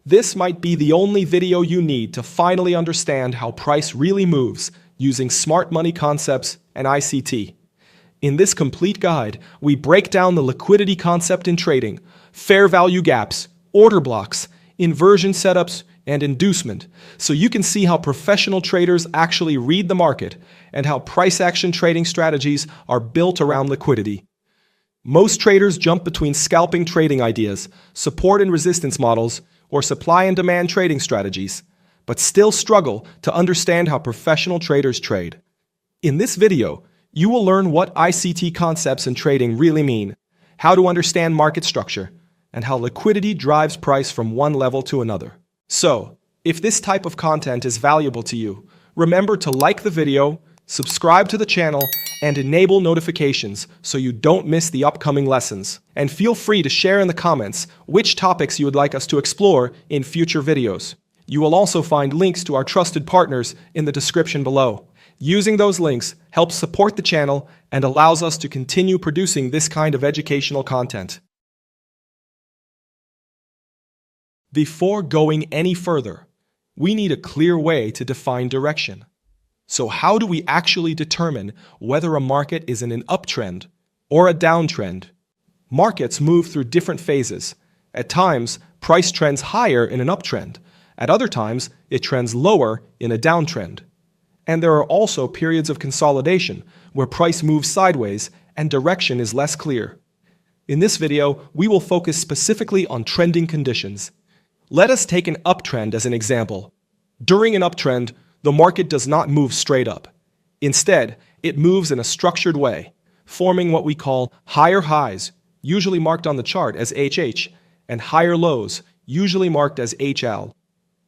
This might be the only video you need to finally understand how price really moves using smart money concepts and ICT. In this complete guide, we break down the liquidity concept in trading, fair value gaps, order blocks, inversion setups, and inducement, so you can see how professional traders actually read the market and how price action trading strategies are built around liquidity. Most traders jump between scalping trading ideas, support and resistance models, or supply and demand trading strategies, but still struggle to understand how professional traders trade. In this video, you will learn what ICT concepts in trading really mean, how to understand market structure, and how liquidity drives price from one level to another. So, if this type of content is valuable to you, remember to like the video, subscribe to the channel, and enable notifications so you don't miss the upcoming lessons. And feel free to share in the comments which topics you would like us to explore in future videos. You will also find links to our trusted partners in the description below. Using those links helps support the channel and allows us to continue producing this kind of educational content. Before going any further, we need a clear way to define direction. So how do we actually determine whether a market is in an uptrend or a downtrend? Markets move through different phases. At times, price trends higher in an uptrend. At other times, it trends lower in a downtrend. And there are also periods of consolidation where price moves sideways and direction is less clear. In this video, we will focus specifically on trending conditions. Let us take an uptrend as an example. During an uptrend, the market does not move straight up. Instead, it moves in a structured way, forming what we call higher highs, usually marked on the chart as HH, and higher lows, usually marked as HL.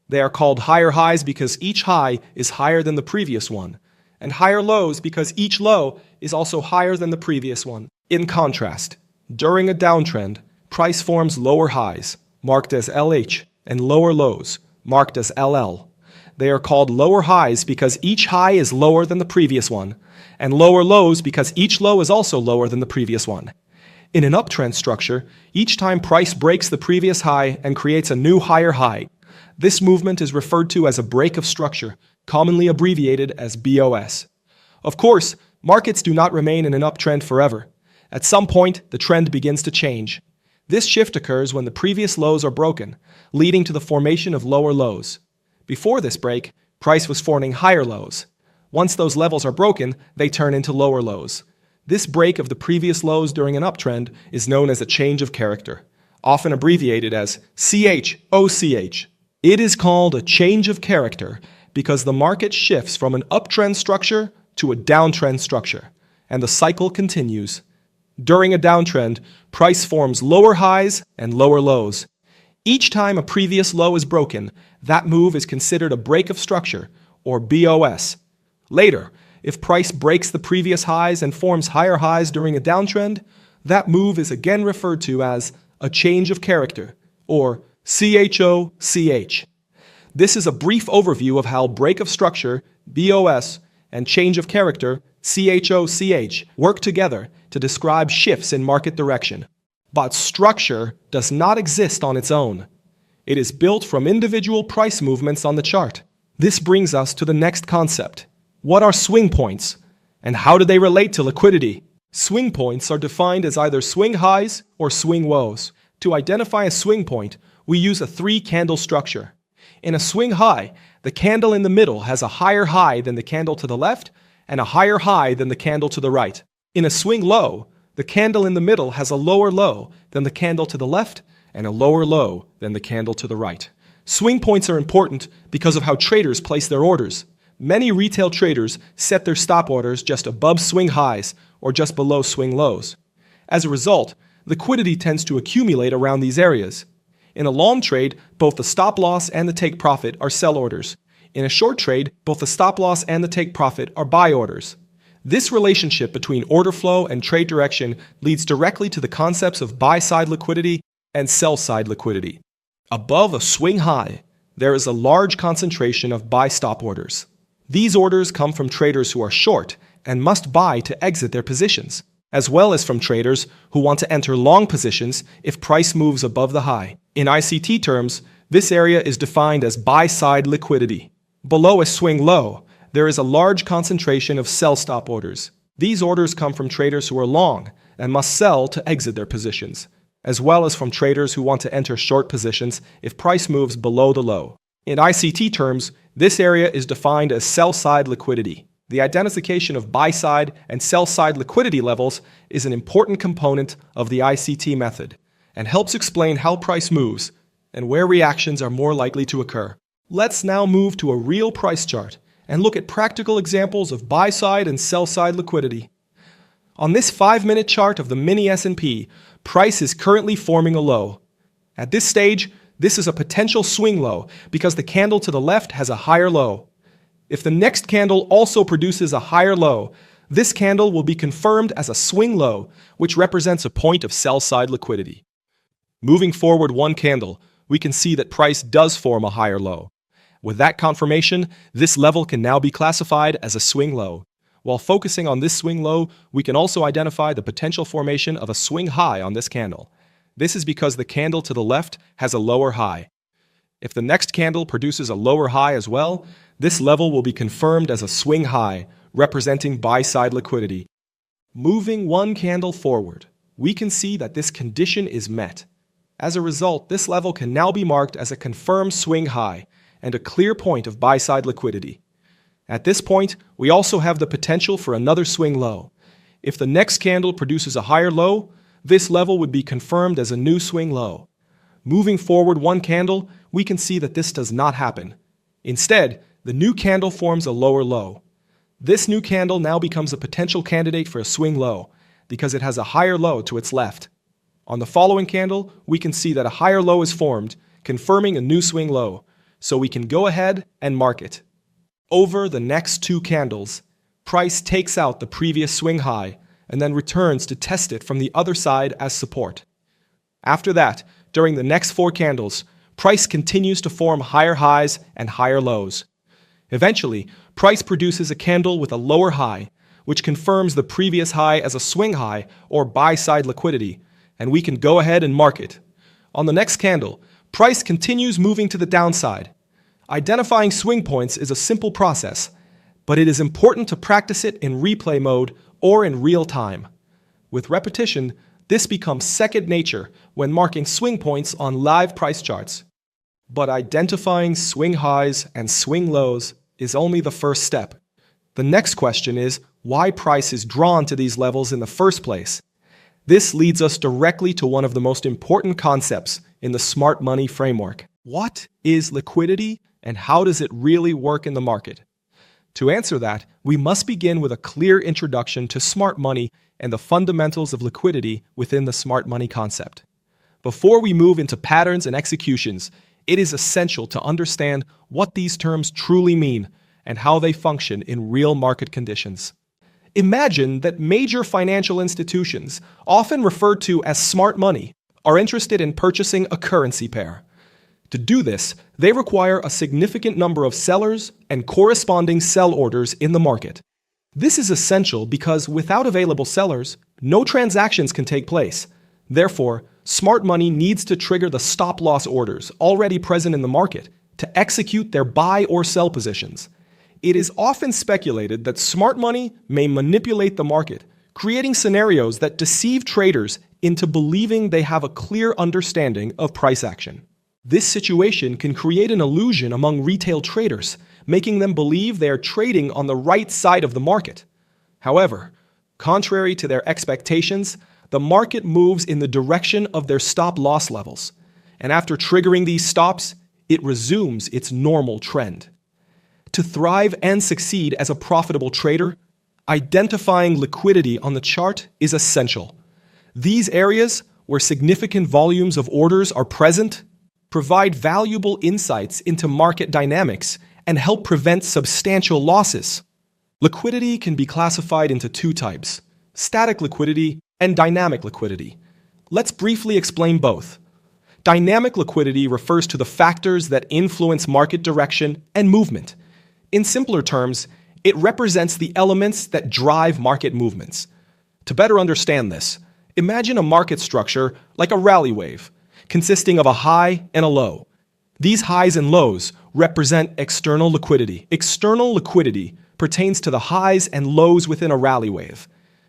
They are called higher highs because each high is higher than the previous one, and higher lows because each low is also higher than the previous one. In contrast, during a downtrend, price forms lower highs, marked as LH, and lower lows, marked as LL. They are called lower highs because each high is lower than the previous one, and lower lows because each low is also lower than the previous one. In an uptrend structure, each time price breaks the previous high and creates a new higher high, this movement is referred to as a break of structure, commonly abbreviated as BOS. Of course, markets do not remain in an uptrend forever. At some point, the trend begins to change. This shift occurs when the previous lows are broken, leading to the formation of lower lows. Before this break, price was forming higher lows. Once those levels are broken, they turn into lower lows. This break of the previous lows during an uptrend is known as a change of character, often abbreviated as CHoCH. It is called a change of character because the market shifts from an uptrend structure to a downtrend structure, and the cycle continues. During a downtrend, price forms lower highs and lower lows. Each time a previous low is broken, that move is considered a break of structure, or BOS. Later, if price breaks the previous highs and forms higher highs during a downtrend, that move is again referred to as a change of character, or CHoCH. This is a brief overview of how break of structure, BOS, and change of character, CHoCH, work together to describe shifts in market direction. But structure does not exist on its own. It is built from individual price movements on the chart. This brings us to the next concept. What are swing points, and how do they relate to liquidity? Swing points are defined as either swing highs or swing lows. To identify a swing point, we use a three-candle structure. In a swing high, the candle in the middle has a higher high than the candle to the left and a higher high than the candle to the right. In a swing low, the candle in the middle has a lower low than the candle to the left and a lower low than the candle to the right. Swing points are important because of how traders place their orders. Many retail traders set their stop orders just above swing highs or just below swing lows. As a result, liquidity tends to accumulate around these areas. In a long trade, both the stop loss and the take profit are sell orders. In a short trade, both the stop loss and the take profit are buy orders. This relationship between order flow and trade direction leads directly to the concepts of buy-side liquidity and sell-side liquidity. Above a swing high, there is a large concentration of buy stop orders. These orders come from traders who are short and must buy to exit their positions, as well as from traders who want to enter long positions if price moves above the high. In ICT terms, This area is defined as buy-side liquidity. Below a swing low, there is a large concentration of sell stop orders. These orders come from traders who are long and must sell to exit their positions, as well as from traders who want to enter short positions if price moves below the low. In ICT terms, this area is defined as sell-side liquidity. The identification of buy-side and sell-side liquidity levels is an important component of the ICT method and helps explain how price moves and where reactions are more likely to occur. Let's now move to a real price chart and look at practical examples of buy-side and sell-side liquidity. On this 5-minute chart of the mini S&P, price is currently forming a low. At this stage, this is a potential swing low because the candle to the left has a higher low. If the next candle also produces a higher low, this candle will be confirmed as a swing low, which represents a point of sell-side liquidity. Moving forward one candle, we can see that price does form a higher low. With that confirmation, this level can now be classified as a swing low. While focusing on this swing low, we can also identify the potential formation of a swing high on this candle. This is because the candle to the left has a lower high. If the next candle produces a lower high as well, this level will be confirmed as a swing high, representing buy-side liquidity. Moving one candle forward, we can see that this condition is met. As a result, this level can now be marked as a confirmed swing high and a clear point of buy-side liquidity. At this point, we also have the potential for another swing low. If the next candle produces a higher low, this level would be confirmed as a new swing low. Moving forward one candle, we can see that this does not happen. Instead, the new candle forms a lower low. This new candle now becomes a potential candidate for a swing low because it has a higher low to its left. On the following candle, we can see that a higher low is formed, confirming a new swing low, so we can go ahead and mark it. Over the next two candles, price takes out the previous swing high and then returns to test it from the other side as support. After that, during the next 4 candles, price continues to form higher highs and higher lows. Eventually, price produces a candle with a lower high, which confirms the previous high as a swing high or buy-side liquidity, and we can go ahead and mark it. On the next candle, price continues moving to the downside. Identifying swing points is a simple process, but it is important to practice it in replay mode or in real time. With repetition, this becomes second nature when marking swing points on live price charts. But identifying swing highs and swing lows is only the first step. The next question is why price is drawn to these levels in the first place. This leads us directly to one of the most important concepts in the smart money framework. What is liquidity and how does it really work in the market? To answer that, we must begin with a clear introduction to smart money and the fundamentals of liquidity within the smart money concept. Before we move into patterns and executions, it is essential to understand what these terms truly mean and how they function in real market conditions. Imagine that major financial institutions, often referred to as smart money, are interested in purchasing a currency pair. To do this, they require a significant number of sellers and corresponding sell orders in the market. This is essential because without available sellers, no transactions can take place. Therefore, smart money needs to trigger the stop-loss orders already present in the market to execute their buy or sell positions. It is often speculated that smart money may manipulate the market, creating scenarios that deceive traders into believing they have a clear understanding of price action. This situation can create an illusion among retail traders, making them believe they are trading on the right side of the market. However, contrary to their expectations, the market moves in the direction of their stop-loss levels, and after triggering these stops, it resumes its normal trend. To thrive and succeed as a profitable trader, identifying liquidity on the chart is essential. These areas, where significant volumes of orders are present, provide valuable insights into market dynamics and help prevent substantial losses. Liquidity can be classified into 2 types: static liquidity and dynamic liquidity. Let's briefly explain both. Dynamic liquidity refers to the factors that influence market direction and movement. In simpler terms, it represents the elements that drive market movements. To better understand this, imagine a market structure like a rally wave, consisting of a high and a low. These highs and lows represent external liquidity. External liquidity pertains to the highs and lows within a rally wave.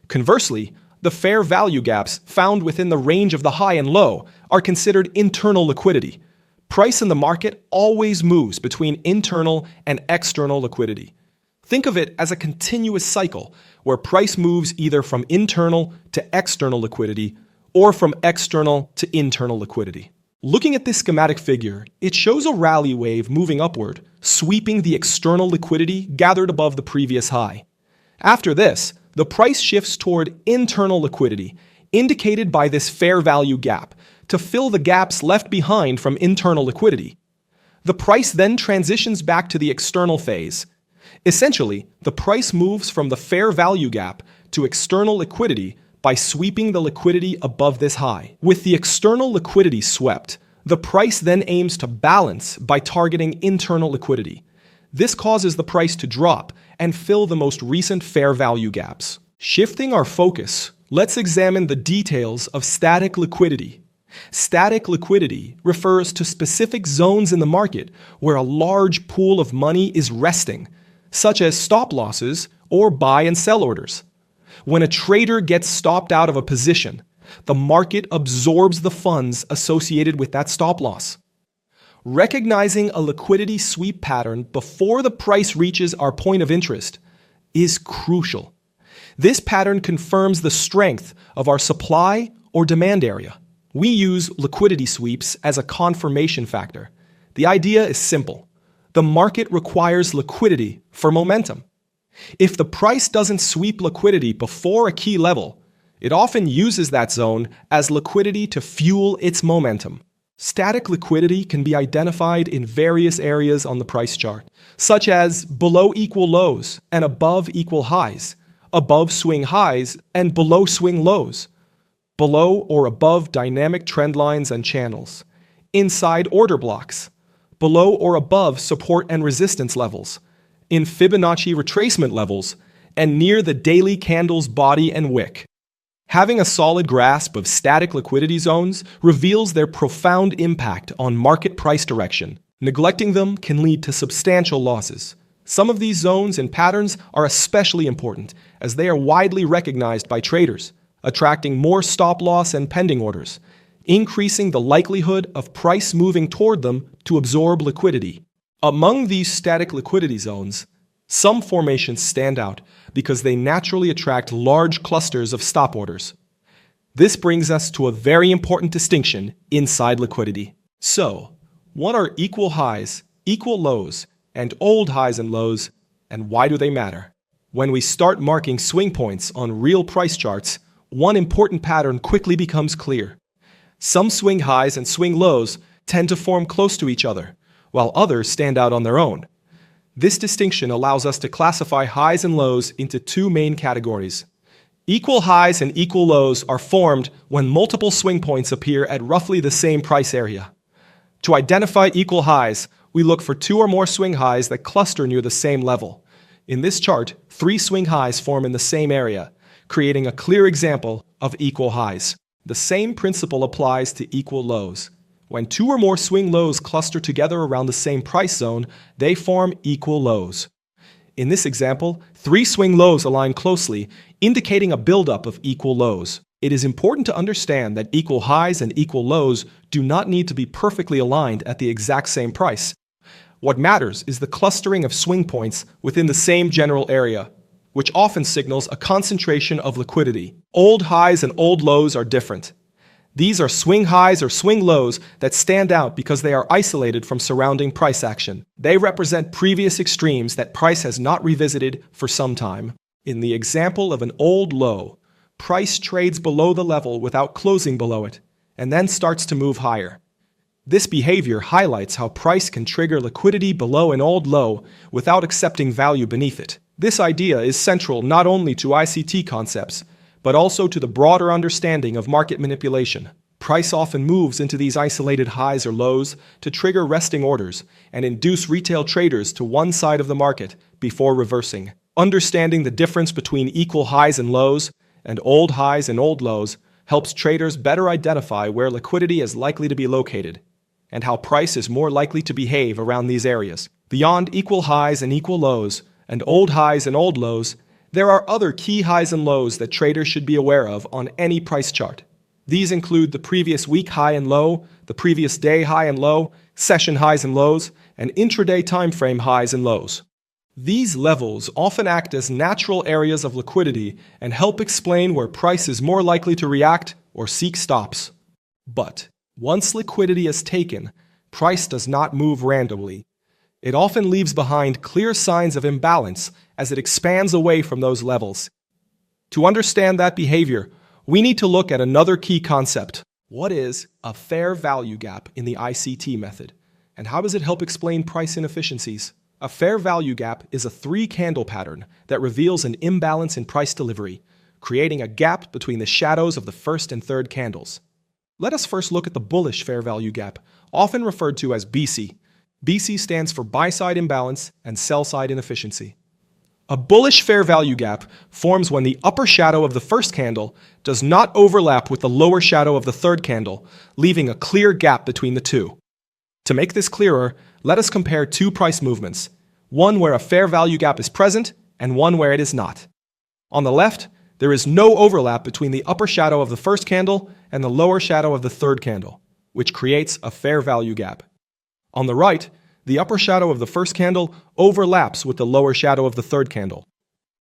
Conversely, the fair value gaps found within the range of the high and low are considered internal liquidity. Price in the market always moves between internal and external liquidity. Think of it as a continuous cycle where price moves either from internal to external liquidity or from external to internal liquidity. Looking at this schematic figure, it shows a rally wave moving upward, sweeping the external liquidity gathered above the previous high. After this, the price shifts toward internal liquidity, indicated by this fair value gap, to fill the gaps left behind from internal liquidity. The price then transitions back to the external phase. Essentially, the price moves from the fair value gap to external liquidity by sweeping the liquidity above this high. With the external liquidity swept, the price then aims to balance by targeting internal liquidity. This causes the price to drop and fill the most recent fair value gaps. Shifting our focus, let's examine the details of static liquidity. Static liquidity refers to specific zones in the market where a large pool of money is resting, such as stop losses or buy and sell orders. When a trader gets stopped out of a position, the market absorbs the funds associated with that stop loss. Recognizing a liquidity sweep pattern before the price reaches our point of interest is crucial. This pattern confirms the strength of our supply or demand area. We use liquidity sweeps as a confirmation factor. The idea is simple. The market requires liquidity for momentum. If the price doesn't sweep liquidity before a key level, it often uses that zone as liquidity to fuel its momentum. Static liquidity can be identified in various areas on the price chart, such as below equal lows and above equal highs, above swing highs and below swing lows, below or above dynamic trend lines and channels, inside order blocks, below or above support and resistance levels, in Fibonacci retracement levels, and near the daily candle's body and wick. Having a solid grasp of static liquidity zones reveals their profound impact on market price direction. Neglecting them can lead to substantial losses. Some of these zones and patterns are especially important as they are widely recognized by traders, attracting more stop loss and pending orders, increasing the likelihood of price moving toward them to absorb liquidity. Among these static liquidity zones, some formations stand out because they naturally attract large clusters of stop orders. This brings us to a very important distinction inside liquidity. So, what are equal highs, equal lows, and old highs and lows, and why do they matter? When we start marking swing points on real price charts, one important pattern quickly becomes clear. Some swing highs and swing lows tend to form close to each other, while others stand out on their own. This distinction allows us to classify highs and lows into two main categories. Equal highs and equal lows are formed when multiple swing points appear at roughly the same price area. To identify equal highs, we look for two or more swing highs that cluster near the same level. In this chart, 3 swing highs form in the same area, creating a clear example of equal highs. The same principle applies to equal lows. When 2 or more swing lows cluster together around the same price zone, they form equal lows. In this example, 3 swing lows align closely, indicating a buildup of equal lows. It is important to understand that equal highs and equal lows do not need to be perfectly aligned at the exact same price. What matters is the clustering of swing points within the same general area, which often signals a concentration of liquidity. Old highs and old lows are different. These are swing highs or swing lows that stand out because they are isolated from surrounding price action. They represent previous extremes that price has not revisited for some time. In the example of an old low, price trades below the level without closing below it, and then starts to move higher. This behavior highlights how price can trigger liquidity below an old low without accepting value beneath it. This idea is central not only to ICT concepts, but also to the broader understanding of market manipulation. Price often moves into these isolated highs or lows to trigger resting orders and induce retail traders to one side of the market before reversing. Understanding the difference between equal highs and lows and old highs and old lows helps traders better identify where liquidity is likely to be located. and how price is more likely to behave around these areas. Beyond equal highs and equal lows, and old highs and old lows, there are other key highs and lows that traders should be aware of on any price chart. These include the previous week high and low, the previous day high and low, session highs and lows, and intraday timeframe highs and lows. These levels often act as natural areas of liquidity and help explain where price is more likely to react or seek stops. But once liquidity is taken, price does not move randomly. It often leaves behind clear signs of imbalance as it expands away from those levels. To understand that behavior, we need to look at another key concept. What is a fair value gap in the ICT method, and how does it help explain price inefficiencies? A fair value gap is a three-candle pattern that reveals an imbalance in price delivery, creating a gap between the shadows of the first and third candles. Let us first look at the bullish fair value gap, often referred to as BISI. BISI stands for buy-side imbalance and sell-side inefficiency. A bullish fair value gap forms when the upper shadow of the first candle does not overlap with the lower shadow of the third candle, leaving a clear gap between the two. To make this clearer, let us compare two price movements, one where a fair value gap is present and one where it is not. On the left, there is no overlap between the upper shadow of the first candle and the lower shadow of the third candle, which creates a fair value gap. On the right, the upper shadow of the first candle overlaps with the lower shadow of the third candle.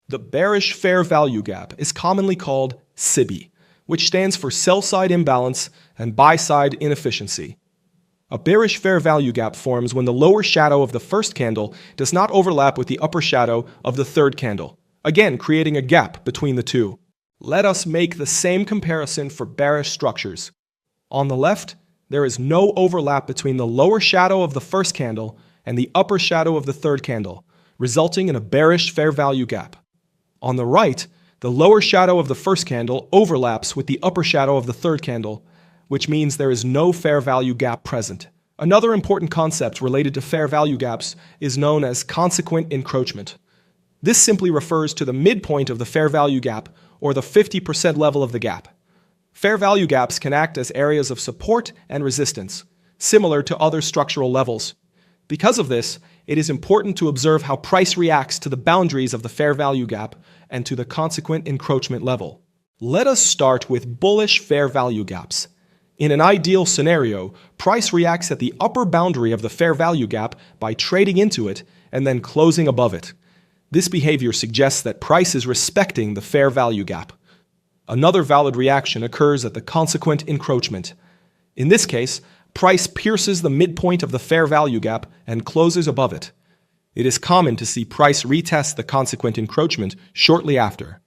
The bearish fair value gap is commonly called SIBI, which stands for sell-side imbalance and buy-side inefficiency. A bearish fair value gap forms when the lower shadow of the first candle does not overlap with the upper shadow of the third candle, again creating a gap between the two. Let us make the same comparison for bearish structures. On the left, there is no overlap between the lower shadow of the first candle and the upper shadow of the third candle, resulting in a bearish fair value gap. On the right, the lower shadow of the first candle overlaps with the upper shadow of the third candle, which means there is no fair value gap present. Another important concept related to fair value gaps is known as consequent encroachment. This simply refers to the midpoint of the fair value gap or the 50% level of the gap. Fair value gaps can act as areas of support and resistance, similar to other structural levels. Because of this, it is important to observe how price reacts to the boundaries of the fair value gap and to the consequent encroachment level. Let us start with bullish fair value gaps. In an ideal scenario, price reacts at the upper boundary of the fair value gap by trading into it and then closing above it. This behavior suggests that price is respecting the fair value gap. Another valid reaction occurs at the consequent encroachment. In this case, price pierces the midpoint of the fair value gap and closes above it. It is common to see price retest the consequent encroachment shortly after.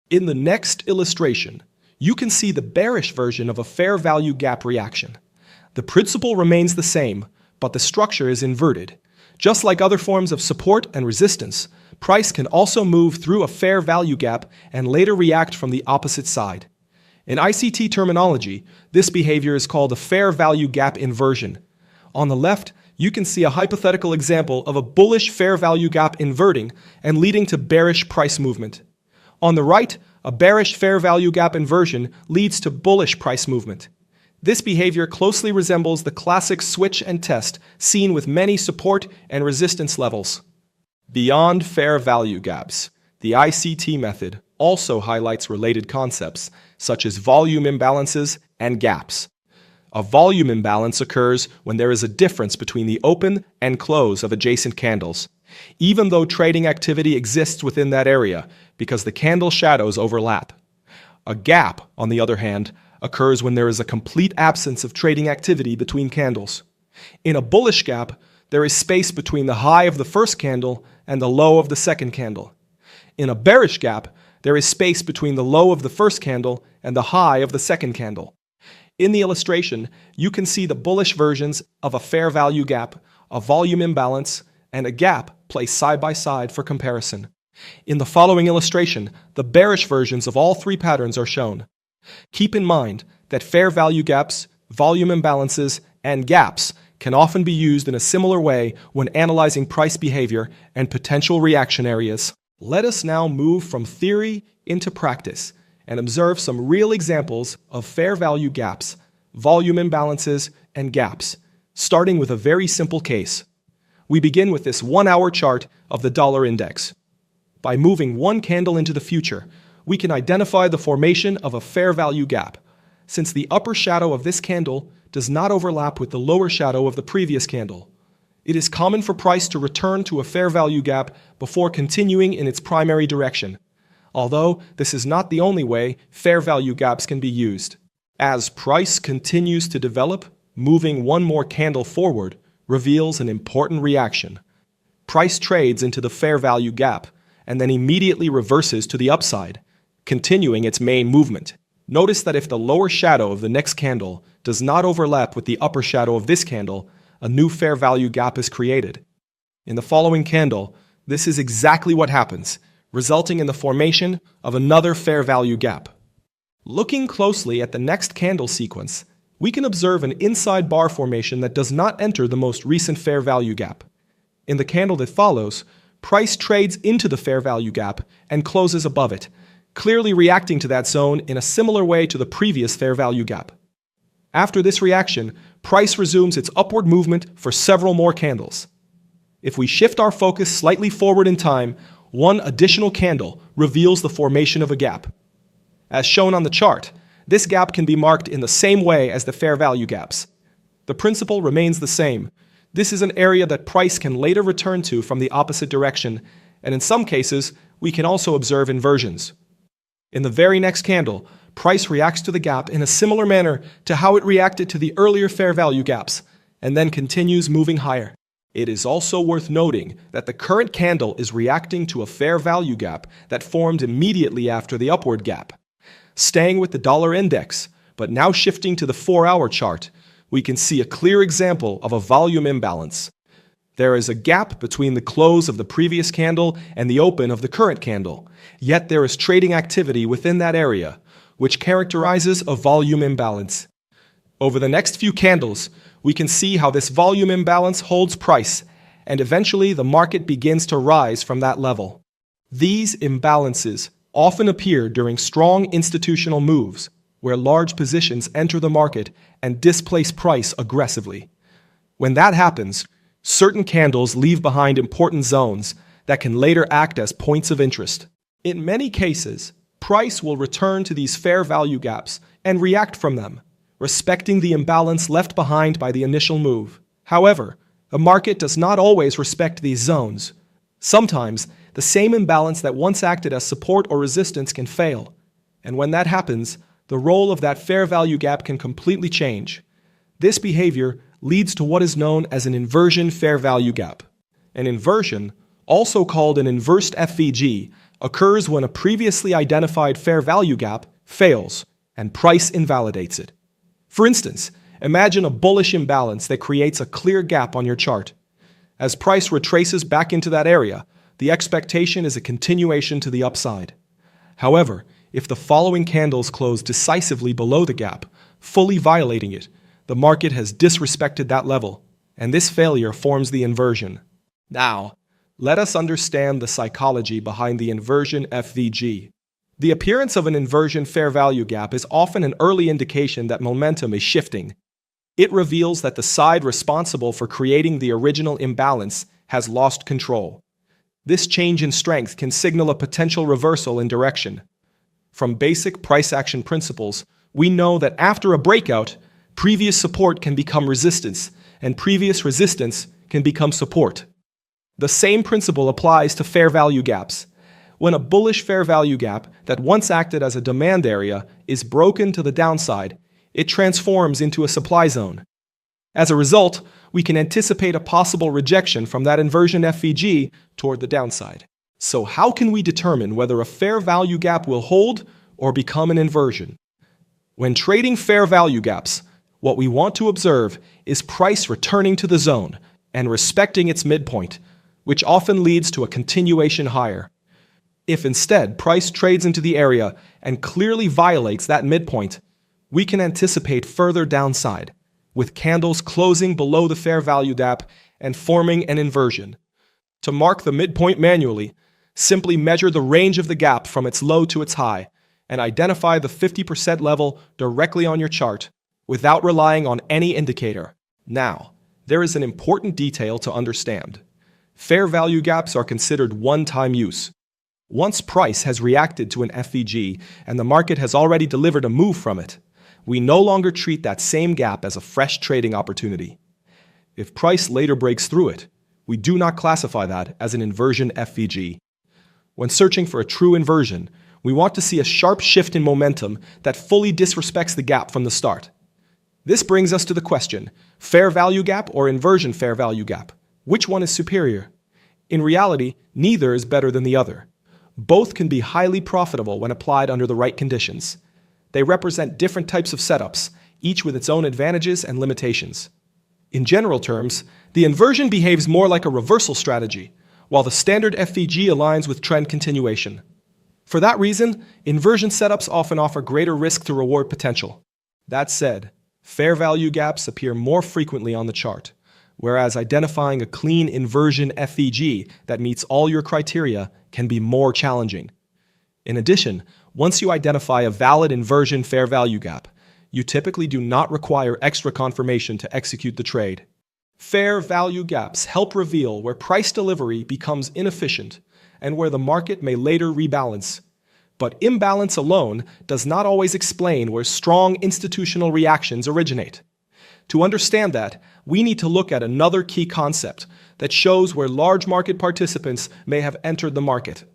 In the next illustration, you can see the bearish version of a fair value gap reaction. The principle remains the same, but the structure is inverted. Just like other forms of support and resistance, price can also move through a fair value gap and later react from the opposite side. In ICT terminology, this behavior is called a fair value gap inversion. On the left, you can see a hypothetical example of a bullish fair value gap inverting and leading to bearish price movement. On the right, a bearish fair value gap inversion leads to bullish price movement. This behavior closely resembles the classic switch and test seen with many support and resistance levels. Beyond fair value gaps, the ICT method also highlights related concepts such as volume imbalances and gaps. A volume imbalance occurs when there is a difference between the open and close of adjacent candles, even though trading activity exists within that area because the candle shadows overlap. A gap, on the other hand, occurs when there is a complete absence of trading activity between candles. In a bullish gap, there is space between the high of the first candle and the low of the second candle. In a bearish gap, there is space between the low of the first candle and the high of the second candle. In the illustration, you can see the bullish versions of a fair value gap, a volume imbalance, and a gap placed side by side for comparison. In the following illustration, the bearish versions of all three patterns are shown. Keep in mind that fair value gaps, volume imbalances, and gaps can often be used in a similar way when analyzing price behavior and potential reaction areas. Let us now move from theory into practice and observe some real examples of fair value gaps, volume imbalances, and gaps, starting with a very simple case. We begin with this 1-hour chart of the dollar index. By moving one candle into the future, we can identify the formation of a fair value gap, since the upper shadow of this candle does not overlap with the lower shadow of the previous candle. It is common for price to return to a fair value gap before continuing in its primary direction, although this is not the only way fair value gaps can be used. As price continues to develop, moving one more candle forward reveals an important reaction. Price trades into the fair value gap and then immediately reverses to the upside, continuing its main movement. Notice that if the lower shadow of the next candle does not overlap with the upper shadow of this candle, a new fair value gap is created. In the following candle, this is exactly what happens, resulting in the formation of another fair value gap. Looking closely at the next candle sequence, we can observe an inside bar formation that does not enter the most recent fair value gap. In the candle that follows, price trades into the fair value gap and closes above it, clearly reacting to that zone in a similar way to the previous fair value gap. After this reaction, price resumes its upward movement for several more candles. If we shift our focus slightly forward in time, one additional candle reveals the formation of a gap. As shown on the chart, this gap can be marked in the same way as the fair value gaps. The principle remains the same. This is an area that price can later return to from the opposite direction, and in some cases, we can also observe inversions. In the very next candle, price reacts to the gap in a similar manner to how it reacted to the earlier fair value gaps, and then continues moving higher. It is also worth noting that the current candle is reacting to a fair value gap that formed immediately after the upward gap. Staying with the dollar index, but now shifting to the 4-hour chart, we can see a clear example of a volume imbalance. There is a gap between the close of the previous candle and the open of the current candle, yet there is trading activity within that area, which characterizes a volume imbalance. Over the next few candles, we can see how this volume imbalance holds price, and eventually the market begins to rise from that level. These imbalances often appear during strong institutional moves, where large positions enter the market and displace price aggressively. When that happens, certain candles leave behind important zones that can later act as points of interest. In many cases, price will return to these fair value gaps and react from them, respecting the imbalance left behind by the initial move. However, the market does not always respect these zones. Sometimes, the same imbalance that once acted as support or resistance can fail, and when that happens, the role of that fair value gap can completely change. This behavior leads to what is known as an inversion fair value gap. An inversion, also called an inversed FVG, occurs when a previously identified fair value gap fails and price invalidates it. For instance, imagine a bullish imbalance that creates a clear gap on your chart. As price retraces back into that area, the expectation is a continuation to the upside. However, if the following candles close decisively below the gap, fully violating it, the market has disrespected that level, and this failure forms the inversion. Now, let us understand the psychology behind the inversion FVG. The appearance of an inversion fair value gap is often an early indication that momentum is shifting. It reveals that the side responsible for creating the original imbalance has lost control. This change in strength can signal a potential reversal in direction. From basic price action principles, we know that after a breakout, previous support can become resistance, and previous resistance can become support. The same principle applies to fair value gaps. When a bullish fair value gap that once acted as a demand area is broken to the downside, it transforms into a supply zone. As a result, we can anticipate a possible rejection from that inversion FVG toward the downside. So how can we determine whether a fair value gap will hold or become an inversion? When trading fair value gaps, what we want to observe is price returning to the zone and respecting its midpoint, which often leads to a continuation higher. If instead price trades into the area and clearly violates that midpoint, we can anticipate further downside, with candles closing below the fair value gap and forming an inversion. To mark the midpoint manually, simply measure the range of the gap from its low to its high and identify the 50% level directly on your chart without relying on any indicator. Now, there is an important detail to understand. Fair value gaps are considered one-time use. Once price has reacted to an FVG and the market has already delivered a move from it, we no longer treat that same gap as a fresh trading opportunity. If price later breaks through it, we do not classify that as an inversion FVG. When searching for a true inversion, we want to see a sharp shift in momentum that fully disrespects the gap from the start. This brings us to the question, fair value gap or inversion fair value gap? Which one is superior? In reality, neither is better than the other. Both can be highly profitable when applied under the right conditions. They represent different types of setups, each with its own advantages and limitations. In general terms, the inversion behaves more like a reversal strategy, while the standard FVG aligns with trend continuation. For that reason, inversion setups often offer greater risk to reward potential. That said, fair value gaps appear more frequently on the chart, whereas identifying a clean inversion FVG that meets all your criteria can be more challenging. In addition, once you identify a valid inversion fair value gap, you typically do not require extra confirmation to execute the trade. Fair value gaps help reveal where price delivery becomes inefficient and where the market may later rebalance. But imbalance alone does not always explain where strong institutional reactions originate. To understand that, we need to look at another key concept that shows where large market participants may have entered the market.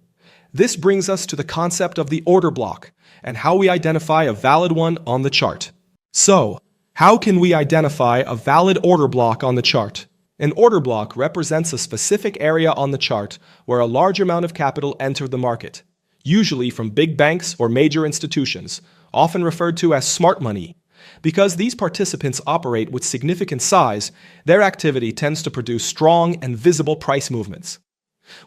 This brings us to the concept of the order block and how we identify a valid one on the chart. So, how can we identify a valid order block on the chart? An order block represents a specific area on the chart where a large amount of capital entered the market, usually from big banks or major institutions, often referred to as smart money. Because these participants operate with significant size, their activity tends to produce strong and visible price movements.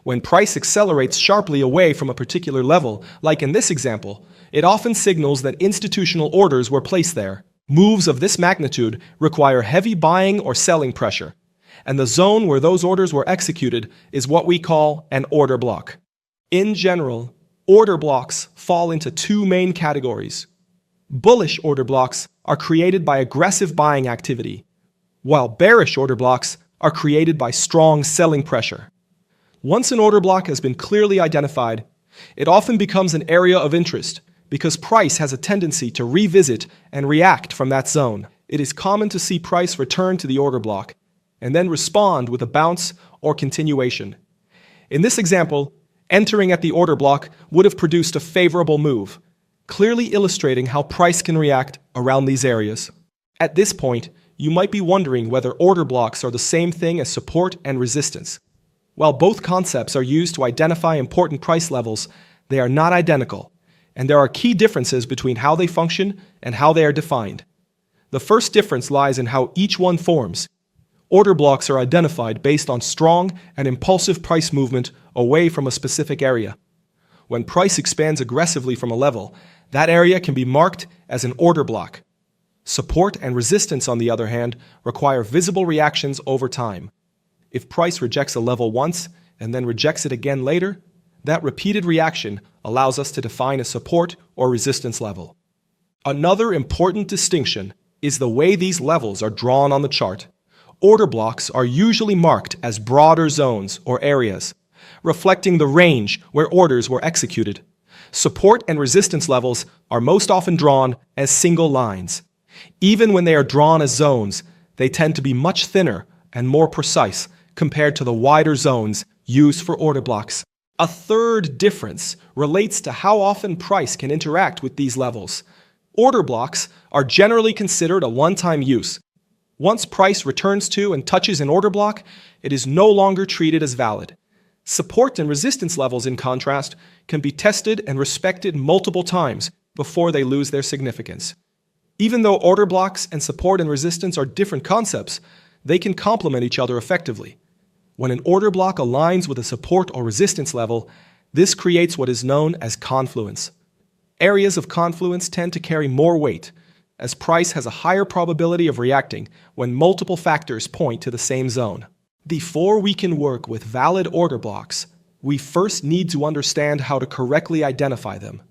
When price accelerates sharply away from a particular level, like in this example, it often signals that institutional orders were placed there. Moves of this magnitude require heavy buying or selling pressure, and the zone where those orders were executed is what we call an order block. In general, order blocks fall into two main categories. Bullish order blocks are created by aggressive buying activity, while bearish order blocks are created by strong selling pressure. Once an order block has been clearly identified, it often becomes an area of interest because price has a tendency to revisit and react from that zone. It is common to see price return to the order block and then respond with a bounce or continuation. In this example, entering at the order block would have produced a favorable move, clearly illustrating how price can react around these areas. At this point, you might be wondering whether order blocks are the same thing as support and resistance. While both concepts are used to identify important price levels, they are not identical, and there are key differences between how they function and how they are defined. The first difference lies in how each one forms. Order blocks are identified based on strong and impulsive price movement away from a specific area. When price expands aggressively from a level, that area can be marked as an order block. Support and resistance, on the other hand, require visible reactions over time. If price rejects a level once and then rejects it again later, that repeated reaction allows us to define a support or resistance level. Another important distinction is the way these levels are drawn on the chart. Order blocks are usually marked as broader zones or areas, reflecting the range where orders were executed. Support and resistance levels are most often drawn as single lines. Even when they are drawn as zones, they tend to be much thinner and more precise compared to the wider zones used for order blocks. A third difference relates to how often price can interact with these levels. Order blocks are generally considered a one-time use. Once price returns to and touches an order block, it is no longer treated as valid. Support and resistance levels, in contrast, can be tested and respected multiple times before they lose their significance. Even though order blocks and support and resistance are different concepts, they can complement each other effectively. When an order block aligns with a support or resistance level, this creates what is known as confluence. Areas of confluence tend to carry more weight, as price has a higher probability of reacting when multiple factors point to the same zone. Before we can work with valid order blocks, we first need to understand how to correctly identify them.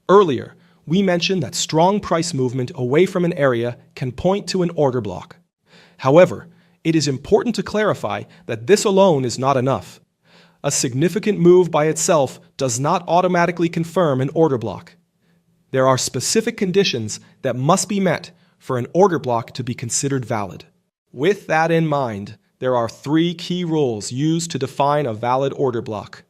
Earlier, we mentioned that strong price movement away from an area can point to an order block. However, It is important to clarify that this alone is not enough. A significant move by itself does not automatically confirm an order block. There are specific conditions that must be met for an order block to be considered valid. With that in mind, there are 3 key rules used to define a valid order block.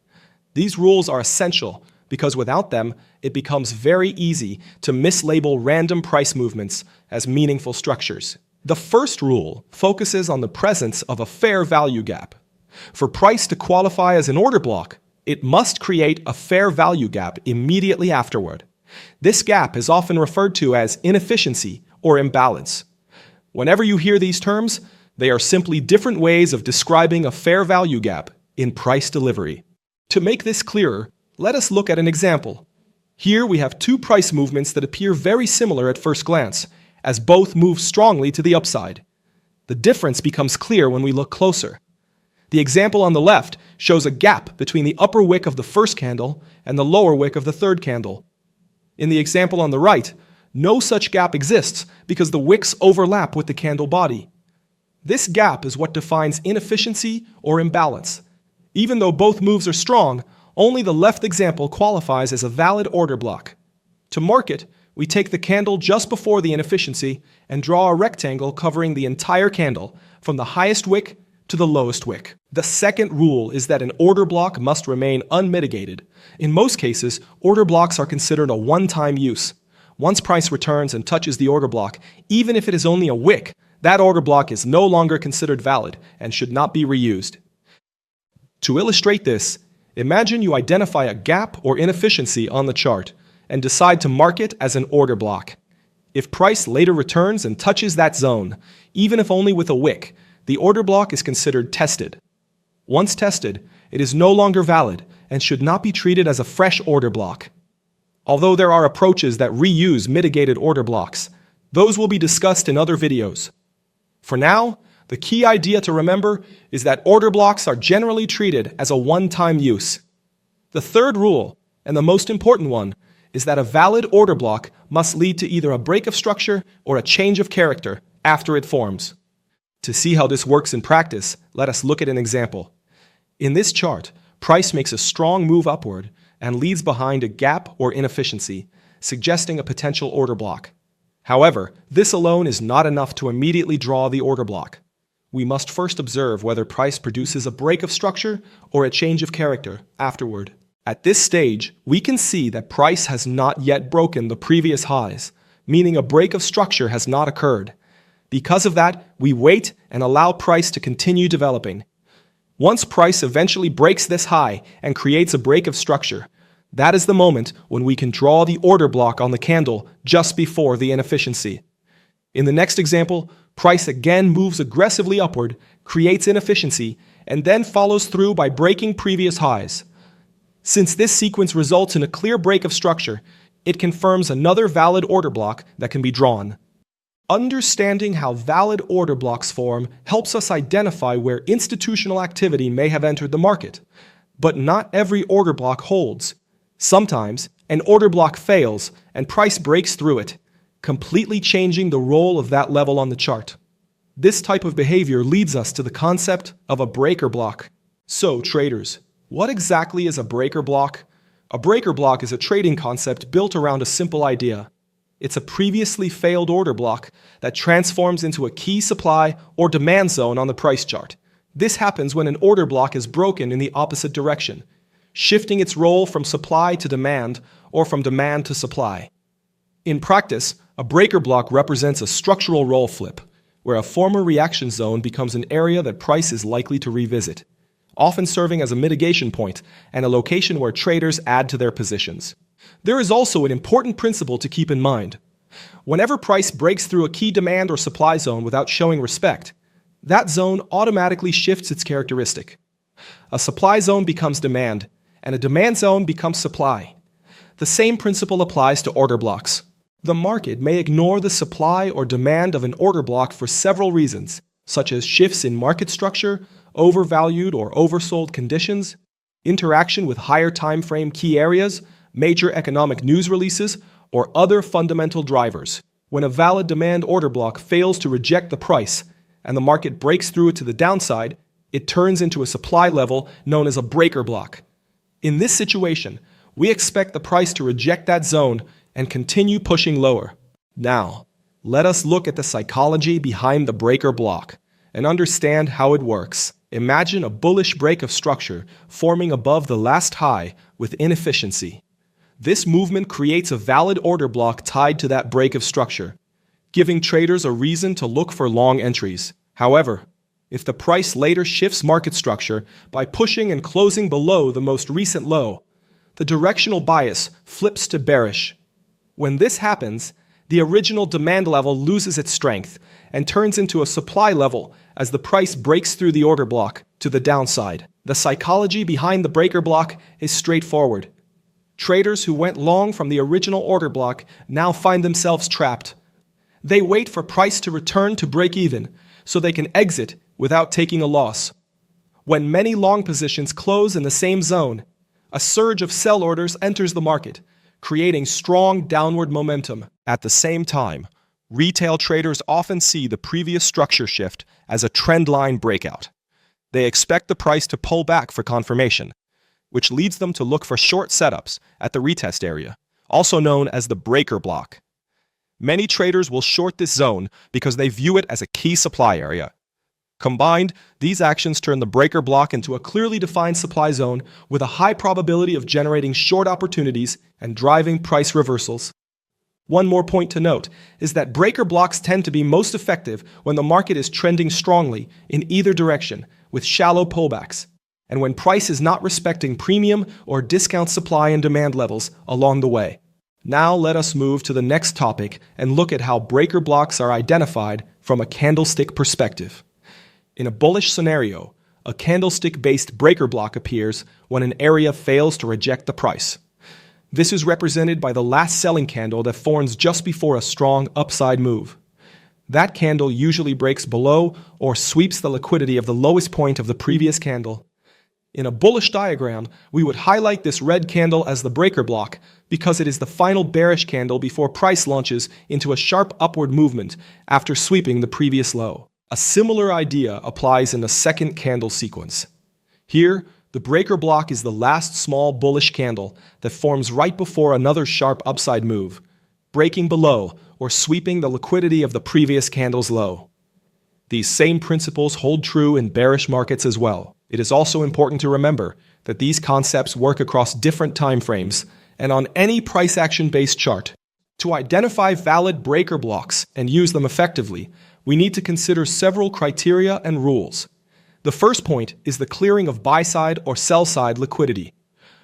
These rules are essential because without them, it becomes very easy to mislabel random price movements as meaningful structures. The first rule focuses on the presence of a fair value gap. For price to qualify as an order block, it must create a fair value gap immediately afterward. This gap is often referred to as inefficiency or imbalance. Whenever you hear these terms, they are simply different ways of describing a fair value gap in price delivery. To make this clearer, let us look at an example. Here we have 2 price movements that appear very similar at first glance, as both move strongly to the upside. The difference becomes clear when we look closer. The example on the left shows a gap between the upper wick of the first candle and the lower wick of the third candle. In the example on the right, no such gap exists because the wicks overlap with the candle body. This gap is what defines inefficiency or imbalance. Even though both moves are strong, only the left example qualifies as a valid order block. To mark it, we take the candle just before the inefficiency and draw a rectangle covering the entire candle, from the highest wick to the lowest wick. The second rule is that an order block must remain unmitigated. In most cases, order blocks are considered a one-time use. Once price returns and touches the order block, even if it is only a wick, that order block is no longer considered valid and should not be reused. To illustrate this, imagine you identify a gap or inefficiency on the chart and decide to mark it as an order block. If price later returns and touches that zone, even if only with a wick, the order block is considered tested. Once tested, it is no longer valid and should not be treated as a fresh order block. Although there are approaches that reuse mitigated order blocks, those will be discussed in other videos. For now, the key idea to remember is that order blocks are generally treated as a one-time use. The third rule, and the most important one, is that a valid order block must lead to either a break of structure or a change of character after it forms. To see how this works in practice, let us look at an example. In this chart, price makes a strong move upward and leaves behind a gap or inefficiency, suggesting a potential order block. However, this alone is not enough to immediately draw the order block. We must first observe whether price produces a break of structure or a change of character afterward. At this stage, we can see that price has not yet broken the previous highs, meaning a break of structure has not occurred. Because of that, we wait and allow price to continue developing. Once price eventually breaks this high and creates a break of structure, that is the moment when we can draw the order block on the candle just before the inefficiency. In the next example, price again moves aggressively upward, creates inefficiency, and then follows through by breaking previous highs. Since this sequence results in a clear break of structure, it confirms another valid order block that can be drawn. Understanding how valid order blocks form helps us identify where institutional activity may have entered the market. But not every order block holds. Sometimes, an order block fails and price breaks through it, completely changing the role of that level on the chart. This type of behavior leads us to the concept of a breaker block. So, traders, what exactly is a breaker block? A breaker block is a trading concept built around a simple idea. It's a previously failed order block that transforms into a key supply or demand zone on the price chart. This happens when an order block is broken in the opposite direction, shifting its role from supply to demand or from demand to supply. In practice, a breaker block represents a structural role flip, where a former reaction zone becomes an area that price is likely to revisit, often serving as a mitigation point and a location where traders add to their positions. There is also an important principle to keep in mind. Whenever price breaks through a key demand or supply zone without showing respect, that zone automatically shifts its characteristic. A supply zone becomes demand, and a demand zone becomes supply. The same principle applies to order blocks. The market may ignore the supply or demand of an order block for several reasons, such as shifts in market structure, overvalued or oversold conditions, interaction with higher time frame key areas, major economic news releases, or other fundamental drivers. When a valid demand order block fails to reject the price, and the market breaks through it to the downside, it turns into a supply level known as a breaker block. In this situation, we expect the price to reject that zone and continue pushing lower. Now, let us look at the psychology behind the breaker block and understand how it works. Imagine a bullish break of structure forming above the last high with inefficiency. This movement creates a valid order block tied to that break of structure, giving traders a reason to look for long entries. However, if the price later shifts market structure by pushing and closing below the most recent low, the directional bias flips to bearish. When this happens, the original demand level loses its strength and turns into a supply level as the price breaks through the order block to the downside. The psychology behind the breaker block is straightforward. Traders who went long from the original order block now find themselves trapped. They wait for price to return to break even so they can exit without taking a loss. When many long positions close in the same zone, a surge of sell orders enters the market, creating strong downward momentum. At the same time, retail traders often see the previous structure shift as a trend line breakout. They expect the price to pull back for confirmation, which leads them to look for short setups at the retest area, also known as the breaker block. Many traders will short this zone because they view it as a key supply area. Combined, these actions turn the breaker block into a clearly defined supply zone with a high probability of generating short opportunities and driving price reversals. One more point to note is that breaker blocks tend to be most effective when the market is trending strongly in either direction with shallow pullbacks, and when price is not respecting premium or discount supply and demand levels along the way. Now let us move to the next topic and look at how breaker blocks are identified from a candlestick perspective. In a bullish scenario, a candlestick-based breaker block appears when an area fails to reject the price. This is represented by the last selling candle that forms just before a strong upside move. That candle usually breaks below or sweeps the liquidity of the lowest point of the previous candle. In a bullish diagram, we would highlight this red candle as the breaker block because it is the final bearish candle before price launches into a sharp upward movement after sweeping the previous low. A similar idea applies in the second candle sequence. Here, the breaker block is the last small bullish candle that forms right before another sharp upside move, breaking below or sweeping the liquidity of the previous candle's low. These same principles hold true in bearish markets as well. It is also important to remember that these concepts work across different time frames and on any price action-based chart. To identify valid breaker blocks and use them effectively, we need to consider several criteria and rules. The first point is the clearing of buy-side or sell-side liquidity.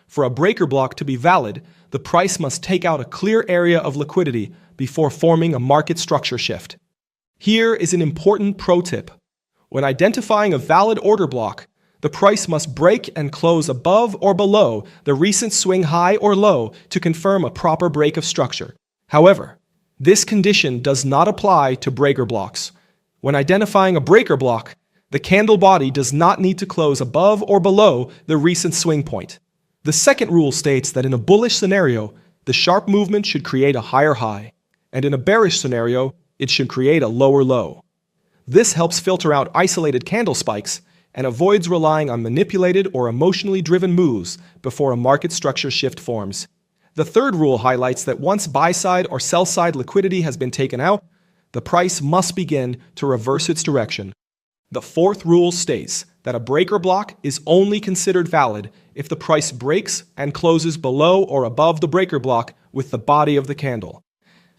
For a breaker block to be valid, the price must take out a clear area of liquidity before forming a market structure shift. Here is an important pro tip. When identifying a valid order block, the price must break and close above or below the recent swing high or low to confirm a proper break of structure. However, this condition does not apply to breaker blocks. When identifying a breaker block, the candle body does not need to close above or below the recent swing point. The second rule states that in a bullish scenario, the sharp movement should create a higher high, and in a bearish scenario, it should create a lower low. This helps filter out isolated candle spikes and avoids relying on manipulated or emotionally driven moves before a market structure shift forms. The third rule highlights that once buy-side or sell-side liquidity has been taken out, the price must begin to reverse its direction. The fourth rule states that a breaker block is only considered valid if the price breaks and closes below or above the breaker block with the body of the candle.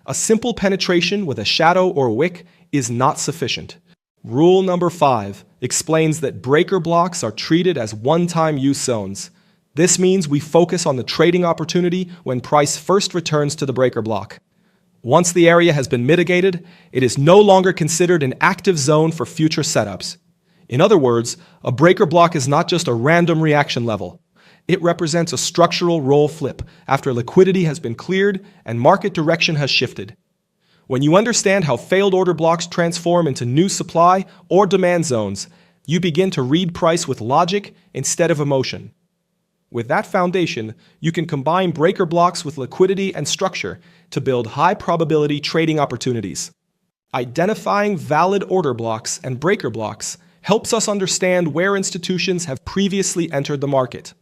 A simple penetration with a shadow or wick is not sufficient. Rule number 5 explains that breaker blocks are treated as one-time use zones. This means we focus on the trading opportunity when price first returns to the breaker block. Once the area has been mitigated, it is no longer considered an active zone for future setups. In other words, a breaker block is not just a random reaction level. It represents a structural roll flip after liquidity has been cleared and market direction has shifted. When you understand how failed order blocks transform into new supply or demand zones, you begin to read price with logic instead of emotion. With that foundation, you can combine breaker blocks with liquidity and structure to build high-probability trading opportunities. Identifying valid order blocks and breaker blocks helps us understand where institutions have previously entered the market.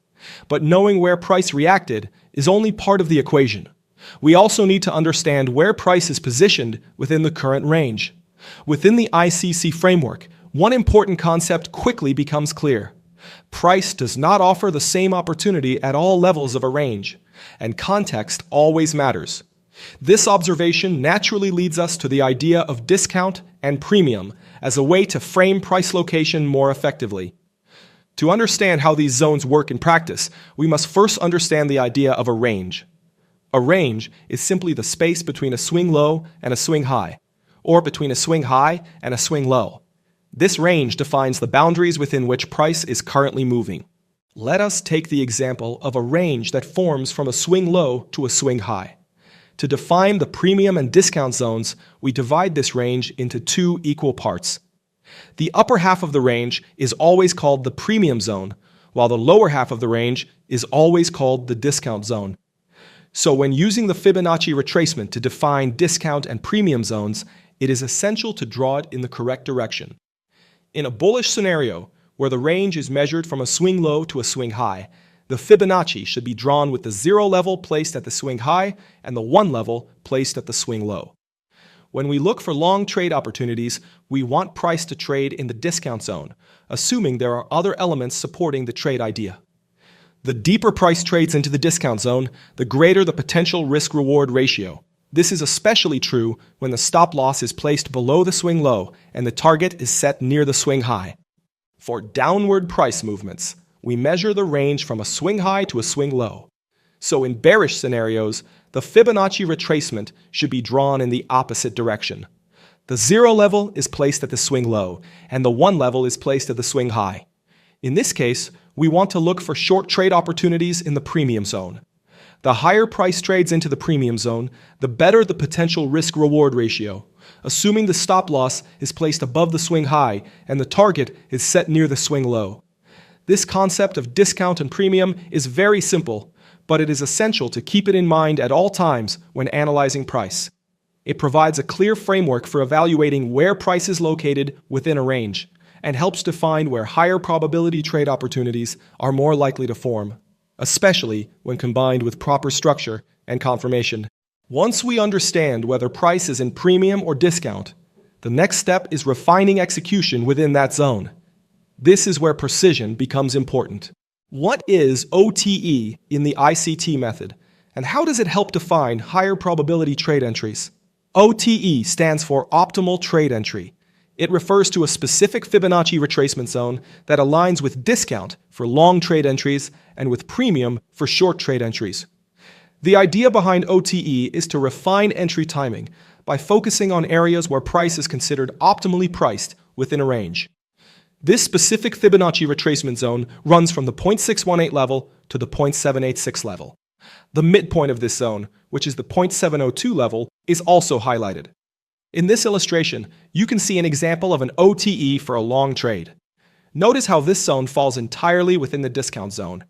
But knowing where price reacted is only part of the equation. We also need to understand where price is positioned within the current range. Within the ICC framework, one important concept quickly becomes clear. Price does not offer the same opportunity at all levels of a range, and context always matters. This observation naturally leads us to the idea of discount and premium as a way to frame price location more effectively. To understand how these zones work in practice, we must first understand the idea of a range. A range is simply the space between a swing low and a swing high, or between a swing high and a swing low. This range defines the boundaries within which price is currently moving. Let us take the example of a range that forms from a swing low to a swing high. To define the premium and discount zones, we divide this range into two equal parts. The upper half of the range is always called the premium zone, while the lower half of the range is always called the discount zone. So when using the Fibonacci retracement to define discount and premium zones, it is essential to draw it in the correct direction. In a bullish scenario, where the range is measured from a swing low to a swing high, the Fibonacci should be drawn with the 0 level placed at the swing high and the 1 level placed at the swing low. When we look for long trade opportunities, we want price to trade in the discount zone, assuming there are other elements supporting the trade idea. The deeper price trades into the discount zone, the greater the potential risk-reward ratio. This is especially true when the stop loss is placed below the swing low and the target is set near the swing high. For downward price movements, we measure the range from a swing high to a swing low. So in bearish scenarios, the Fibonacci retracement should be drawn in the opposite direction. The 0 level is placed at the swing low, and the 1 level is placed at the swing high. In this case, we want to look for short trade opportunities in the premium zone. The higher price trades into the premium zone, the better the potential risk-reward ratio, assuming the stop loss is placed above the swing high and the target is set near the swing low. This concept of discount and premium is very simple, but it is essential to keep it in mind at all times when analyzing price. It provides a clear framework for evaluating where price is located within a range, and helps define where higher probability trade opportunities are more likely to form, especially when combined with proper structure and confirmation. Once we understand whether price is in premium or discount, the next step is refining execution within that zone. This is where precision becomes important. What is OTE in the ICT method, and how does it help define higher probability trade entries? OTE stands for Optimal Trade Entry. It refers to a specific Fibonacci retracement zone that aligns with discount for long trade entries and with premium for short trade entries. The idea behind OTE is to refine entry timing by focusing on areas where price is considered optimally priced within a range. This specific Fibonacci retracement zone runs from the 0.618 level to the 0.786 level. The midpoint of this zone, which is the 0.702 level, is also highlighted. In this illustration, you can see an example of an OTE for a long trade. Notice how this zone falls entirely within the discount zone.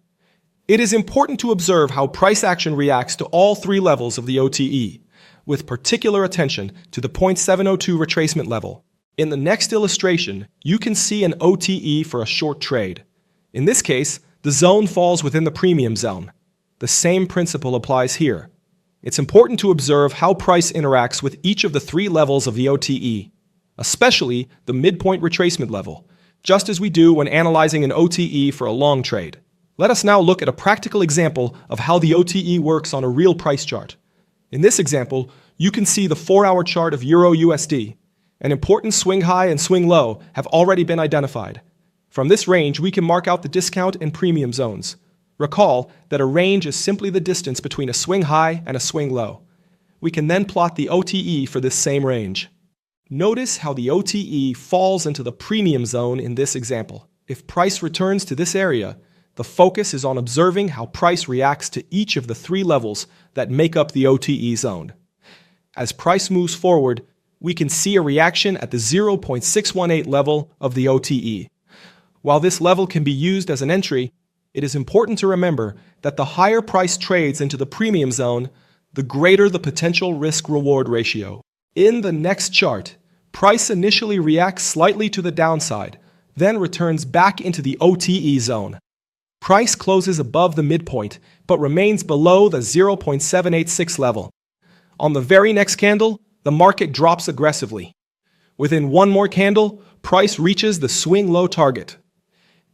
It is important to observe how price action reacts to all three levels of the OTE, with particular attention to the 0.702 retracement level. In the next illustration, you can see an OTE for a short trade. In this case, the zone falls within the premium zone. The same principle applies here. It's important to observe how price interacts with each of the three levels of the OTE, especially the midpoint retracement level, just as we do when analyzing an OTE for a long trade. Let us now look at a practical example of how the OTE works on a real price chart. In this example, you can see the 4-hour chart of Euro USD. An important swing high and swing low have already been identified. From this range, we can mark out the discount and premium zones. Recall that a range is simply the distance between a swing high and a swing low. We can then plot the OTE for this same range. Notice how the OTE falls into the premium zone in this example. If price returns to this area, the focus is on observing how price reacts to each of the three levels that make up the OTE zone. As price moves forward, we can see a reaction at the 0.618 level of the OTE. While this level can be used as an entry, it is important to remember that the higher price trades into the premium zone, the greater the potential risk-reward ratio. In the next chart, Price initially reacts slightly to the downside, then returns back into the OTE zone. Price closes above the midpoint, but remains below the 0.786 level. On the very next candle, the market drops aggressively. Within one more candle, price reaches the swing low target.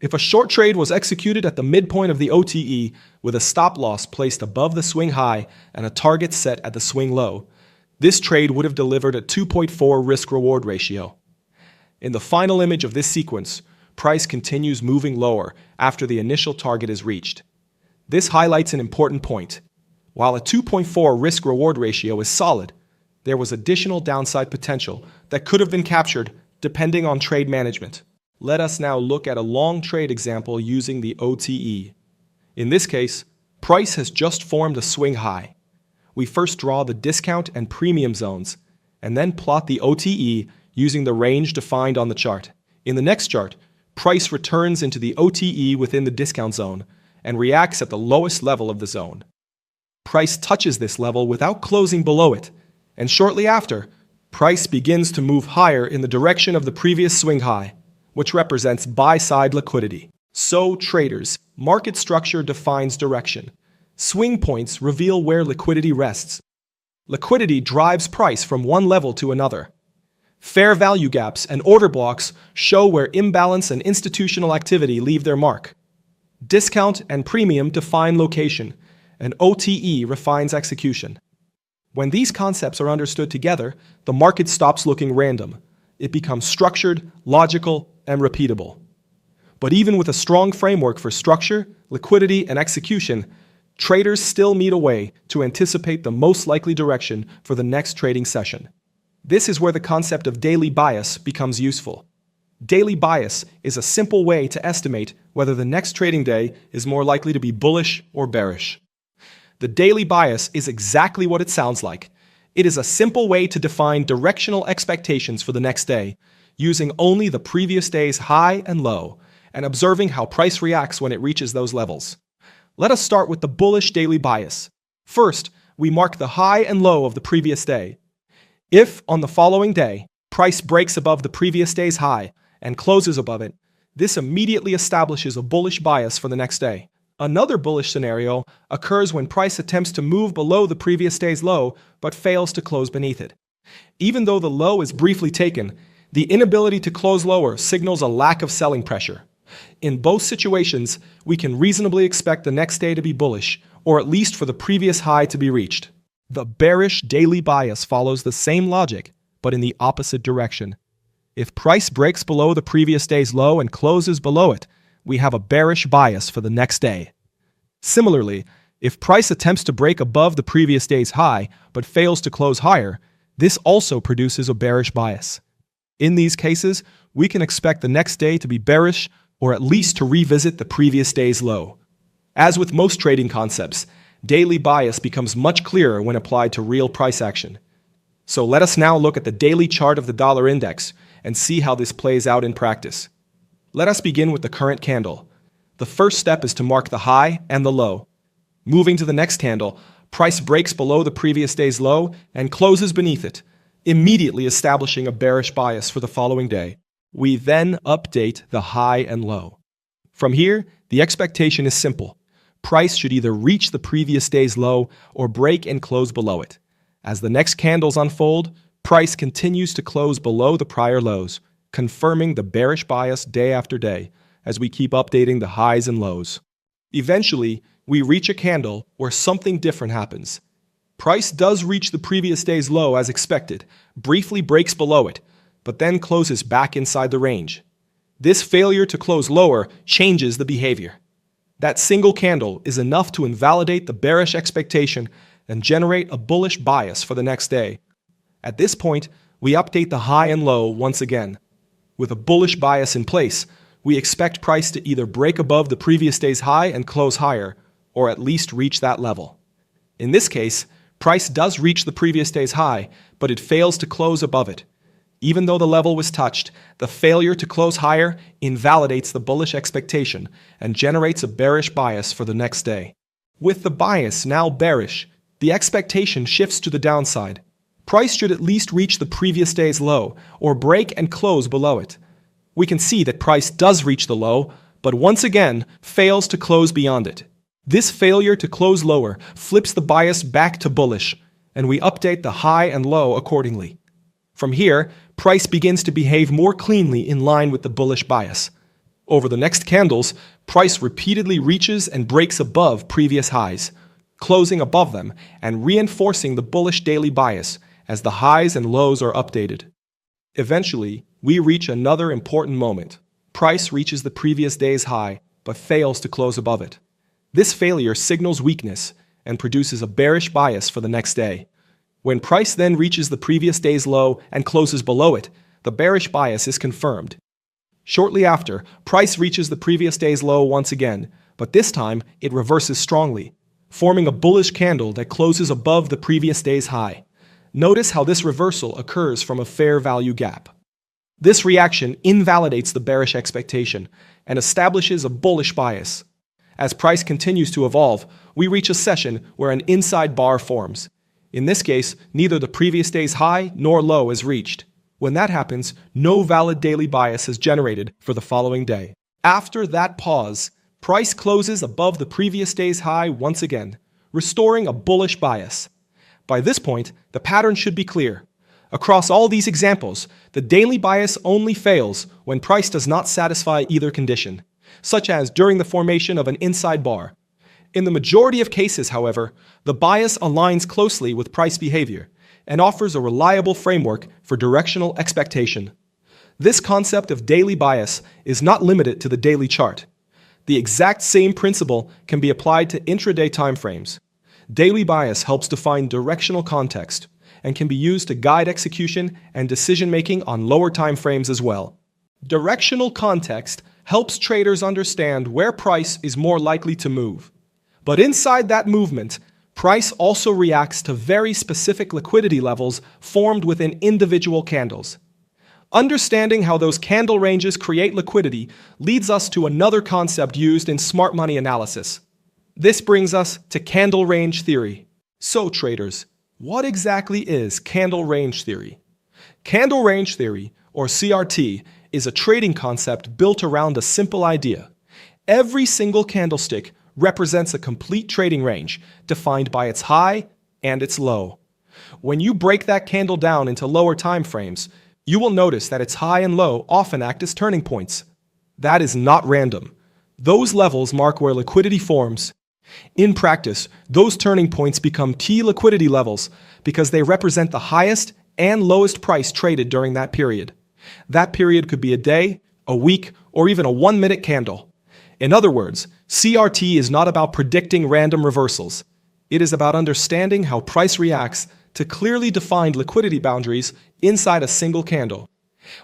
If a short trade was executed at the midpoint of the OTE with a stop loss placed above the swing high and a target set at the swing low, this trade would have delivered a 2.4 risk-reward ratio. In the final image of this sequence, price continues moving lower after the initial target is reached. This highlights an important point. While a 2.4 risk-reward ratio is solid, there was additional downside potential that could have been captured depending on trade management. Let us now look at a long trade example using the OTE. In this case, price has just formed a swing high. We first draw the discount and premium zones, and then plot the OTE using the range defined on the chart. In the next chart, price returns into the OTE within the discount zone and reacts at the lowest level of the zone. Price touches this level without closing below it, and shortly after, price begins to move higher in the direction of the previous swing high, which represents buy-side liquidity. So, traders, market structure defines direction. Swing points reveal where liquidity rests. Liquidity drives price from one level to another. Fair value gaps and order blocks show where imbalance and institutional activity leave their mark. Discount and premium define location, and OTE refines execution. When these concepts are understood together, the market stops looking random. It becomes structured, logical, and repeatable. But even with a strong framework for structure, liquidity, and execution, traders still need a way to anticipate the most likely direction for the next trading session. This is where the concept of daily bias becomes useful. Daily bias is a simple way to estimate whether the next trading day is more likely to be bullish or bearish. The daily bias is exactly what it sounds like. It is a simple way to define directional expectations for the next day, using only the previous day's high and low, and observing how price reacts when it reaches those levels. Let us start with the bullish daily bias. First, we mark the high and low of the previous day. If, on the following day, price breaks above the previous day's high and closes above it, this immediately establishes a bullish bias for the next day. Another bullish scenario occurs when price attempts to move below the previous day's low but fails to close beneath it. Even though the low is briefly taken, the inability to close lower signals a lack of selling pressure. In both situations, we can reasonably expect the next day to be bullish, or at least for the previous high to be reached. The bearish daily bias follows the same logic, but in the opposite direction. If price breaks below the previous day's low and closes below it, we have a bearish bias for the next day. Similarly, if price attempts to break above the previous day's high but fails to close higher, this also produces a bearish bias. In these cases, we can expect the next day to be bearish or at least to revisit the previous day's low. As with most trading concepts, daily bias becomes much clearer when applied to real price action. So let us now look at the daily chart of the dollar index and see how this plays out in practice. Let us begin with the current candle. The first step is to mark the high and the low. Moving to the next candle, price breaks below the previous day's low and closes beneath it, immediately establishing a bearish bias for the following day. We then update the high and low. From here, the expectation is simple. Price should either reach the previous day's low or break and close below it. As the next candles unfold, price continues to close below the prior lows, confirming the bearish bias day after day as we keep updating the highs and lows. Eventually, we reach a candle where something different happens. Price does reach the previous day's low as expected, briefly breaks below it, but then closes back inside the range. This failure to close lower changes the behavior. That single candle is enough to invalidate the bearish expectation and generate a bullish bias for the next day. At this point, we update the high and low once again. With a bullish bias in place, we expect price to either break above the previous day's high and close higher, or at least reach that level. In this case, price does reach the previous day's high, but it fails to close above it. Even though the level was touched, the failure to close higher invalidates the bullish expectation and generates a bearish bias for the next day. With the bias now bearish, the expectation shifts to the downside. Price should at least reach the previous day's low, or break and close below it. We can see that price does reach the low, but once again fails to close beyond it. This failure to close lower flips the bias back to bullish, and we update the high and low accordingly. From here, price begins to behave more cleanly in line with the bullish bias. Over the next candles, price repeatedly reaches and breaks above previous highs, closing above them and reinforcing the bullish daily bias as the highs and lows are updated. Eventually, we reach another important moment. Price reaches the previous day's high, but fails to close above it. This failure signals weakness and produces a bearish bias for the next day. When price then reaches the previous day's low and closes below it, the bearish bias is confirmed. Shortly after, price reaches the previous day's low once again, but this time it reverses strongly, forming a bullish candle that closes above the previous day's high. Notice how this reversal occurs from a fair value gap. This reaction invalidates the bearish expectation and establishes a bullish bias. As price continues to evolve, we reach a session where an inside bar forms. In this case, neither the previous day's high nor low is reached. When that happens, no valid daily bias is generated for the following day. After that pause, price closes above the previous day's high once again, restoring a bullish bias. By this point, the pattern should be clear. Across all these examples, the daily bias only fails when price does not satisfy either condition, such as during the formation of an inside bar. In the majority of cases, however, the bias aligns closely with price behavior and offers a reliable framework for directional expectation. This concept of daily bias is not limited to the daily chart. The exact same principle can be applied to intraday timeframes. Daily bias helps define directional context and can be used to guide execution and decision-making on lower timeframes as well. Directional context helps traders understand where price is more likely to move. But inside that movement, price also reacts to very specific liquidity levels formed within individual candles. Understanding how those candle ranges create liquidity leads us to another concept used in smart money analysis. This brings us to candle range theory. So traders, what exactly is candle range theory? Candle range theory, or CRT, is a trading concept built around a simple idea. Every single candlestick represents a complete trading range defined by its high and its low. When you break that candle down into lower time frames, you will notice that its high and low often act as turning points. That is not random. Those levels mark where liquidity forms. In practice, those turning points become key liquidity levels because they represent the highest and lowest price traded during that period. That period could be a day, a week, or even a 1-minute candle. In other words, CRT is not about predicting random reversals. It is about understanding how price reacts to clearly defined liquidity boundaries inside a single candle.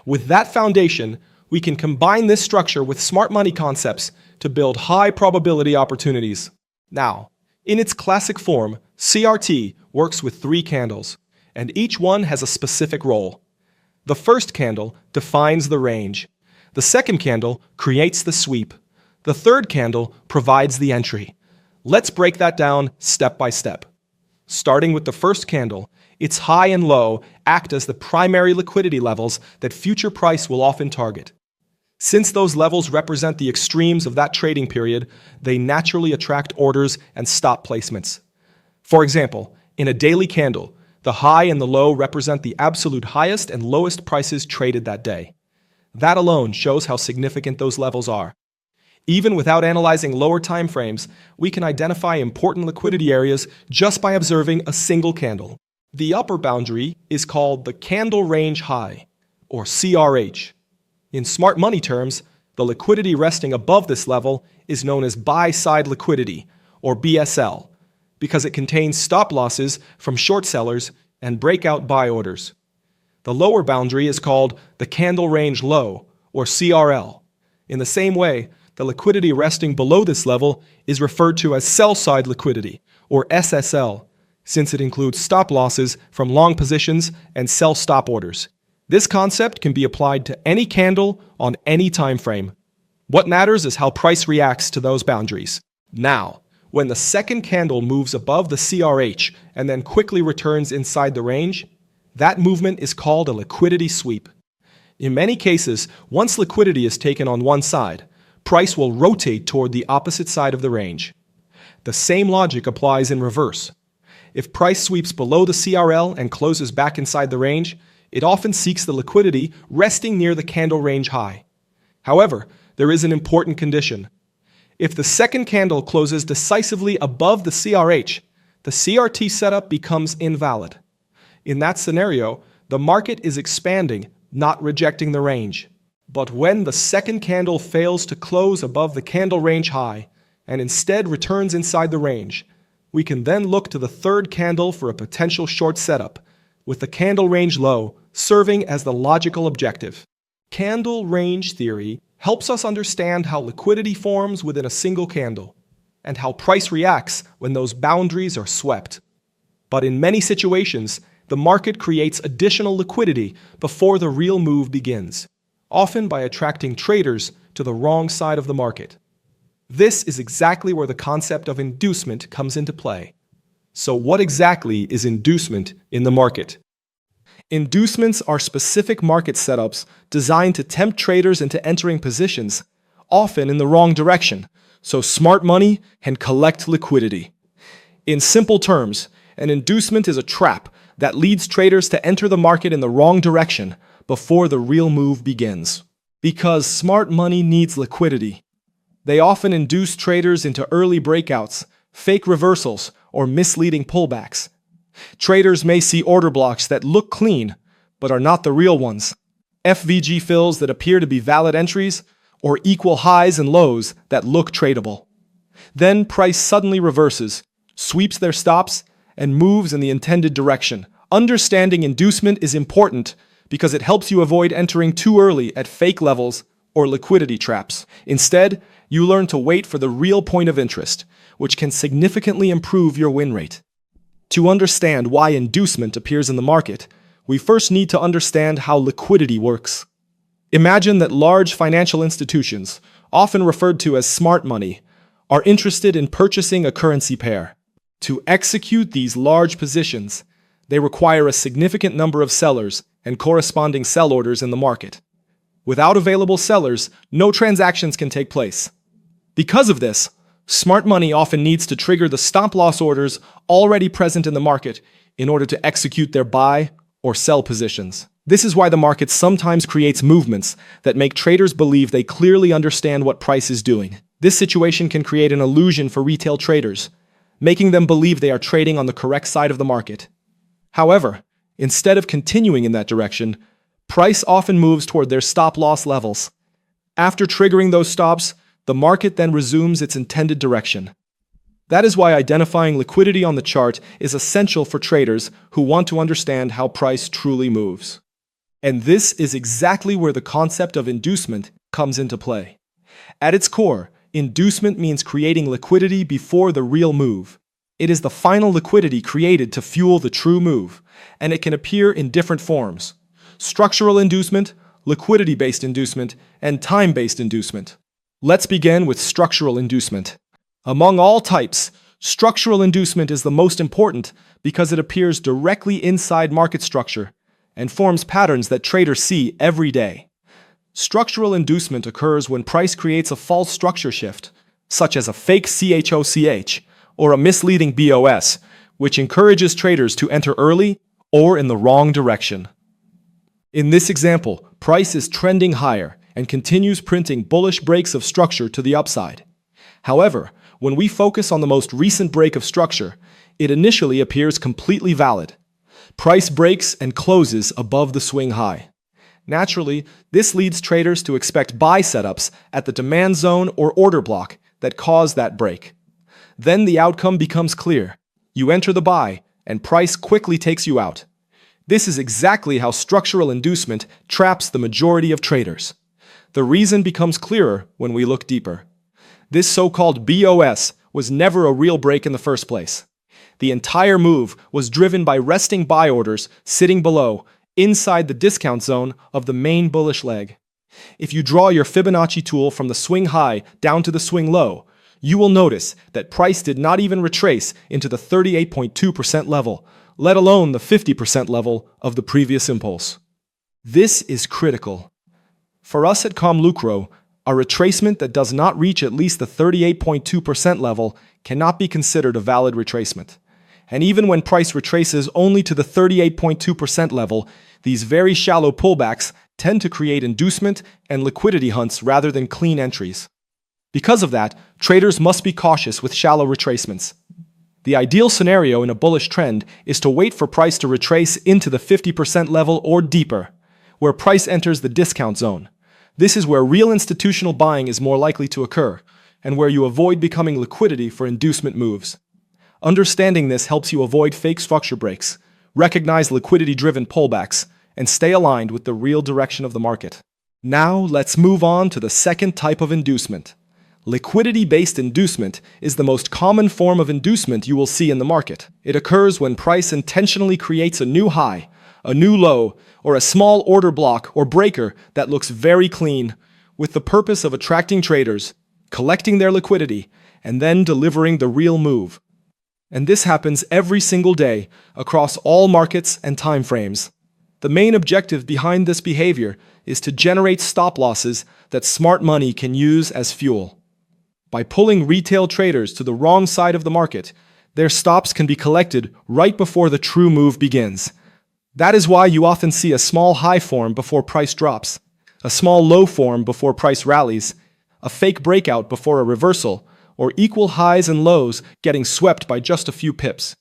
With that foundation, we can combine this structure with smart money concepts to build high probability opportunities. Now, in its classic form, CRT works with 3 candles, and each one has a specific role. The first candle defines the range. The second candle creates the sweep. The third candle provides the entry. Let's break that down step by step. Starting with the first candle, its high and low act as the primary liquidity levels that future price will often target. Since those levels represent the extremes of that trading period, they naturally attract orders and stop placements. For example, in a daily candle, the high and the low represent the absolute highest and lowest prices traded that day. That alone shows how significant those levels are. Even without analyzing lower time frames, we can identify important liquidity areas just by observing a single candle. The upper boundary is called the candle range high, or CRH. In smart money terms, the liquidity resting above this level is known as buy-side liquidity, or BSL, because it contains stop losses from short sellers and breakout buy orders. The lower boundary is called the candle range low, or CRL. In the same way, the liquidity resting below this level is referred to as sell-side liquidity, or SSL, since it includes stop losses from long positions and sell stop orders. This concept can be applied to any candle on any time frame. What matters is how price reacts to those boundaries. Now, when the second candle moves above the CRH and then quickly returns inside the range, That movement is called a liquidity sweep. In many cases, once liquidity is taken on one side, price will rotate toward the opposite side of the range. The same logic applies in reverse. If price sweeps below the CRL and closes back inside the range, it often seeks the liquidity resting near the candle range high. However, there is an important condition. If the second candle closes decisively above the CRH, the CRT setup becomes invalid. In that scenario, the market is expanding, not rejecting the range. But when the second candle fails to close above the candle range high and instead returns inside the range, we can then look to the third candle for a potential short setup, with the candle range low serving as the logical objective. Candle range theory helps us understand how liquidity forms within a single candle and how price reacts when those boundaries are swept. But in many situations, the market creates additional liquidity before the real move begins, often by attracting traders to the wrong side of the market. This is exactly where the concept of inducement comes into play. So what exactly is inducement in the market? Inducements are specific market setups designed to tempt traders into entering positions, often in the wrong direction, so smart money can collect liquidity. In simple terms, an inducement is a trap that leads traders to enter the market in the wrong direction before the real move begins. Because smart money needs liquidity, they often induce traders into early breakouts, fake reversals, or misleading pullbacks. Traders may see order blocks that look clean, but are not the real ones, FVG fills that appear to be valid entries, or equal highs and lows that look tradable. Then price suddenly reverses, sweeps their stops, and moves in the intended direction. Understanding inducement is important because it helps you avoid entering too early at fake levels or liquidity traps. Instead, you learn to wait for the real point of interest, which can significantly improve your win rate. To understand why inducement appears in the market, we first need to understand how liquidity works. Imagine that large financial institutions, often referred to as smart money, are interested in purchasing a currency pair. To execute these large positions, they require a significant number of sellers and corresponding sell orders in the market. Without available sellers, no transactions can take place. Because of this, smart money often needs to trigger the stop-loss orders already present in the market in order to execute their buy or sell positions. This is why the market sometimes creates movements that make traders believe they clearly understand what price is doing. This situation can create an illusion for retail traders, making them believe they are trading on the correct side of the market. However, instead of continuing in that direction, price often moves toward their stop-loss levels. After triggering those stops, the market then resumes its intended direction. That is why identifying liquidity on the chart is essential for traders who want to understand how price truly moves. And this is exactly where the concept of inducement comes into play. At its core, inducement means creating liquidity before the real move. It is the final liquidity created to fuel the true move, and it can appear in different forms: structural inducement, liquidity-based inducement, and time-based inducement. Let's begin with structural inducement. Among all types, structural inducement is the most important because it appears directly inside market structure and forms patterns that traders see every day. Structural inducement occurs when price creates a false structure shift, such as a fake CHoCH or a misleading BOS, which encourages traders to enter early or in the wrong direction. In this example, price is trending higher and continues printing bullish breaks of structure to the upside. However, when we focus on the most recent break of structure, it initially appears completely valid. Price breaks and closes above the swing high. Naturally, this leads traders to expect buy setups at the demand zone or order block that cause that break. Then the outcome becomes clear. You enter the buy, and price quickly takes you out. This is exactly how structural inducement traps the majority of traders. The reason becomes clearer when we look deeper. This so-called BOS was never a real break in the first place. The entire move was driven by resting buy orders sitting below, inside the discount zone of the main bullish leg. If you draw your Fibonacci tool from the swing high down to the swing low, you will notice that price did not even retrace into the 38.2% level, let alone the 50% level of the previous impulse. This is critical. For us at CoMLucro, a retracement that does not reach at least the 38.2% level cannot be considered a valid retracement. And even when price retraces only to the 38.2% level, these very shallow pullbacks tend to create inducement and liquidity hunts rather than clean entries. Because of that, traders must be cautious with shallow retracements. The ideal scenario in a bullish trend is to wait for price to retrace into the 50% level or deeper, where price enters the discount zone. This is where real institutional buying is more likely to occur, and where you avoid becoming liquidity for inducement moves. Understanding this helps you avoid fake structure breaks, recognize liquidity-driven pullbacks, and stay aligned with the real direction of the market. Now, let's move on to the second type of inducement. Liquidity-based inducement is the most common form of inducement you will see in the market. It occurs when price intentionally creates a new high, a new low, or a small order block or breaker that looks very clean, with the purpose of attracting traders, collecting their liquidity, and then delivering the real move. And this happens every single day across all markets and time frames. The main objective behind this behavior is to generate stop losses that smart money can use as fuel. By pulling retail traders to the wrong side of the market, their stops can be collected right before the true move begins. That is why you often see a small high form before price drops, a small low form before price rallies, a fake breakout before a reversal, or equal highs and lows getting swept by just a few pips.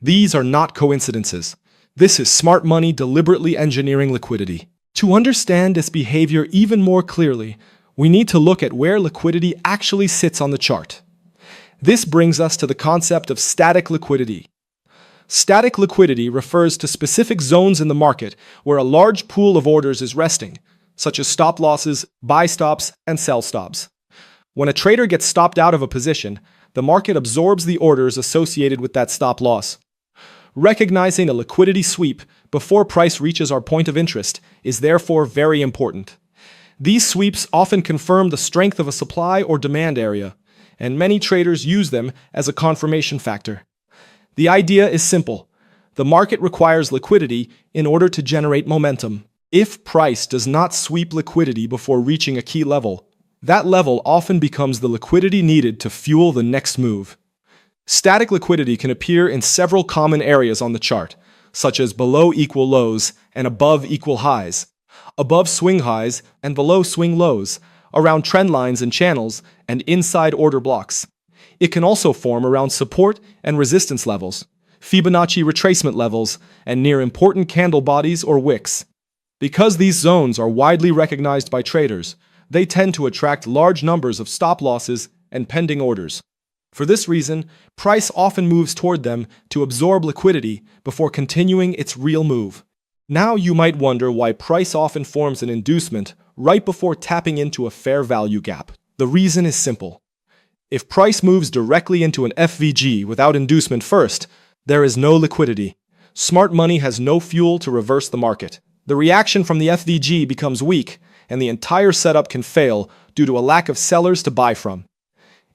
These are not coincidences. This is smart money deliberately engineering liquidity. To understand this behavior even more clearly, we need to look at where liquidity actually sits on the chart. This brings us to the concept of static liquidity. Static liquidity refers to specific zones in the market where a large pool of orders is resting, such as stop losses, buy stops, and sell stops. When a trader gets stopped out of a position, the market absorbs the orders associated with that stop loss. Recognizing a liquidity sweep before price reaches our point of interest is therefore very important. These sweeps often confirm the strength of a supply or demand area, and many traders use them as a confirmation factor. The idea is simple. The market requires liquidity in order to generate momentum. If price does not sweep liquidity before reaching a key level, that level often becomes the liquidity needed to fuel the next move. Static liquidity can appear in several common areas on the chart, such as below equal lows and above equal highs, above swing highs and below swing lows, around trend lines and channels, and inside order blocks. It can also form around support and resistance levels, Fibonacci retracement levels, and near important candle bodies or wicks. Because these zones are widely recognized by traders, they tend to attract large numbers of stop losses and pending orders. For this reason, price often moves toward them to absorb liquidity before continuing its real move. Now you might wonder why price often forms an inducement right before tapping into a fair value gap. The reason is simple. If price moves directly into an FVG without inducement first, there is no liquidity. Smart money has no fuel to reverse the market. The reaction from the FVG becomes weak, and the entire setup can fail due to a lack of sellers to buy from.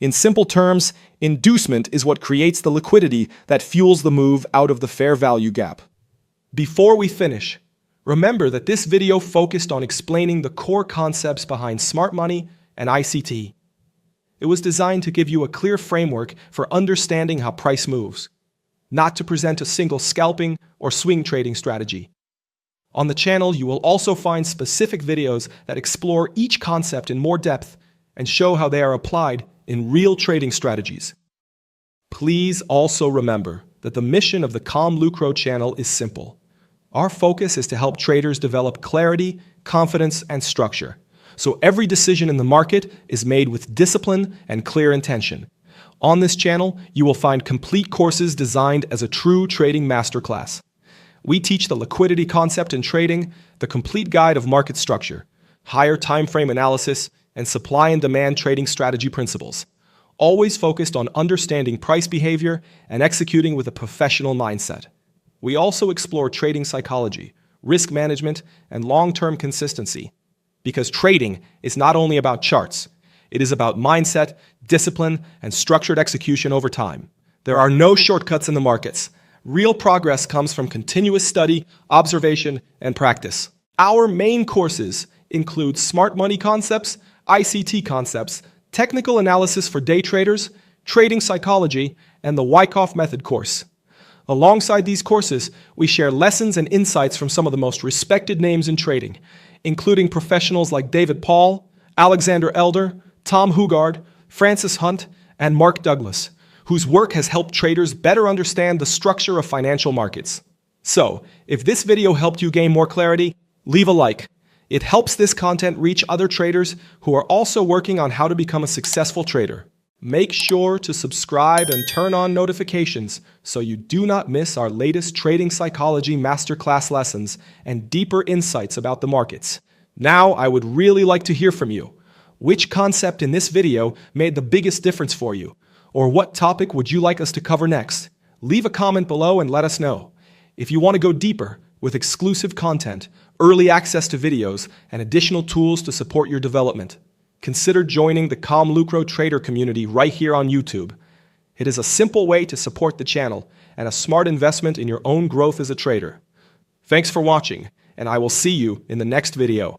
In simple terms, inducement is what creates the liquidity that fuels the move out of the fair value gap. Before we finish, remember that this video focused on explaining the core concepts behind smart money and ICT. It was designed to give you a clear framework for understanding how price moves, not to present a single scalping or swing trading strategy. On the channel, you will also find specific videos that explore each concept in more depth and show how they are applied in real trading strategies. Please also remember that the mission of the CoMLucro channel is simple. Our focus is to help traders develop clarity, confidence, and structure, so every decision in the market is made with discipline and clear intention. On this channel, you will find complete courses designed as a true trading masterclass. We teach the liquidity concept in trading, the complete guide of market structure, higher time frame analysis, and supply and demand trading strategy principles, always focused on understanding price behavior and executing with a professional mindset. We also explore trading psychology, risk management, and long-term consistency. Because trading is not only about charts, it is about mindset, discipline, and structured execution over time. There are no shortcuts in the markets. Real progress comes from continuous study, observation, and practice. Our main courses include smart money concepts, ICT concepts, technical analysis for day traders, trading psychology, and the Wyckoff method course. Alongside these courses, we share lessons and insights from some of the most respected names in trading, including professionals like David Paul, Alexander Elder, Tom Hugard, Francis Hunt, and Mark Douglas, whose work has helped traders better understand the structure of financial markets. So, if this video helped you gain more clarity, leave a like. It helps this content reach other traders who are also working on how to become a successful trader. Make sure to subscribe and turn on notifications so you do not miss our latest trading psychology masterclass lessons and deeper insights about the markets. Now, I would really like to hear from you. Which concept in this video made the biggest difference for you? Or what topic would you like us to cover next? Leave a comment below and let us know. If you want to go deeper with exclusive content, early access to videos, and additional tools to support your development, consider joining the Com Lucro Trader community right here on YouTube. It is a simple way to support the channel and a smart investment in your own growth as a trader. Thanks for watching, and I will see you in the next video.